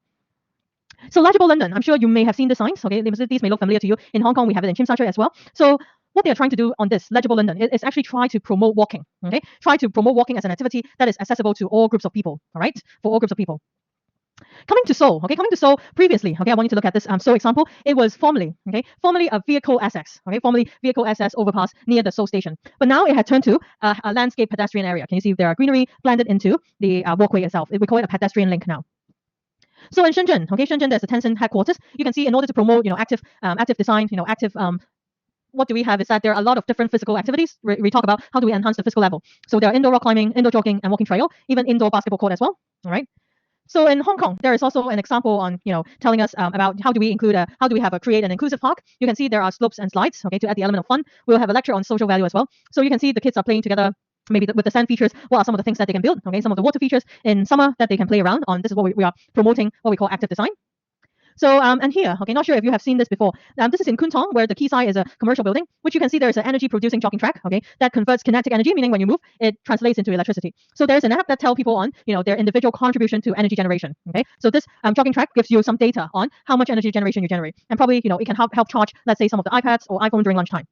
A: So legible London, I'm sure you may have seen the signs, okay, these may look familiar to you. In Hong Kong, we have it in Tsim Sha Tsui as well. So what they are trying to do on this legible London is actually try to promote walking, okay, try to promote walking as an activity that is accessible to all groups of people, all right, for all groups of people. Coming to Seoul, okay, previously, okay, I want you to look at this Seoul example. It was formerly a vehicle access, okay, formerly vehicle access overpass near the Seoul station. But now it had turned to a landscape pedestrian area. Can you see there are greenery blended into the walkway itself? We call it a pedestrian link now. So in Shenzhen, okay, Shenzhen, there's a Tencent headquarters. You can see in order to promote, active design, active what do we have is that there are a lot of different physical activities. We talk about how do we enhance the physical level. So there are indoor rock climbing, indoor jogging, and walking trail, even indoor basketball court as well. All right. So in Hong Kong, there is also an example on, telling us about how do we create an inclusive park. You can see there are slopes and slides, okay, to add the element of fun. We'll have a lecture on social value as well. So you can see the kids are playing together, maybe with the sand features. What are some of the things that they can build? Okay, some of the water features in summer that they can play around on. This is what we are promoting, what we call active design. So and here, okay, not sure if you have seen this before. This is in Kwun Tong, where the quayside is a commercial building, which you can see there is an energy producing jogging track, okay, that converts kinetic energy, meaning when you move, it translates into electricity. So there's an app that tells people on, their individual contribution to energy generation. Okay, so this jogging track gives you some data on how much energy generation you generate, and probably it can help charge, let's say, some of the iPads or iPhone during lunchtime.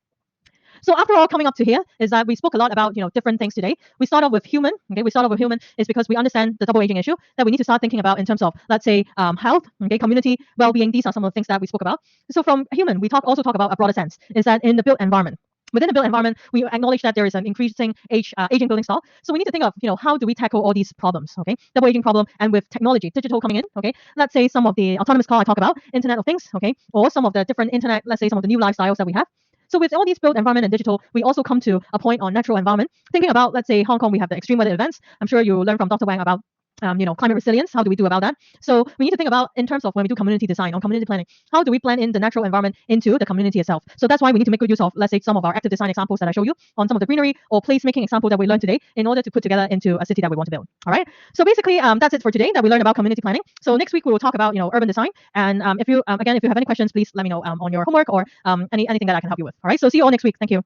A: So after all, coming up to here is that we spoke a lot about different things today. We start off with human. Okay, we start off with human is because we understand the double aging issue that we need to start thinking about in terms of, let's say, health, okay, community, well-being. These are some of the things that we spoke about. So from human, we also talk about a broader sense. Is that in the built environment? Within the built environment, we acknowledge that there is an increasing aging building stock. So we need to think of, how do we tackle all these problems? Okay, double aging problem, and with technology, digital coming in. Okay, let's say some of the autonomous car I talk about, Internet of Things. Okay, or some of the different internet, let's say some of the new lifestyles that we have. So with all these built environment and digital, we also come to a point on natural environment. Thinking about, let's say, Hong Kong, we have the extreme weather events. I'm sure you learned from Dr. Wang about climate resilience. How do we do about that? So we need to think about in terms of when we do community design or community planning, how do we plan in the natural environment into the community itself? So that's why we need to make good use of, let's say, some of our active design examples that I show you on some of the greenery or placemaking example that we learned today in order to put together into a city that we want to build. All right. So basically, that's it for today that we learned about community planning. So next week we will talk about urban design. And if you have any questions, please let me know on your homework or anything that I can help you with. All right. So see you all next week. Thank you.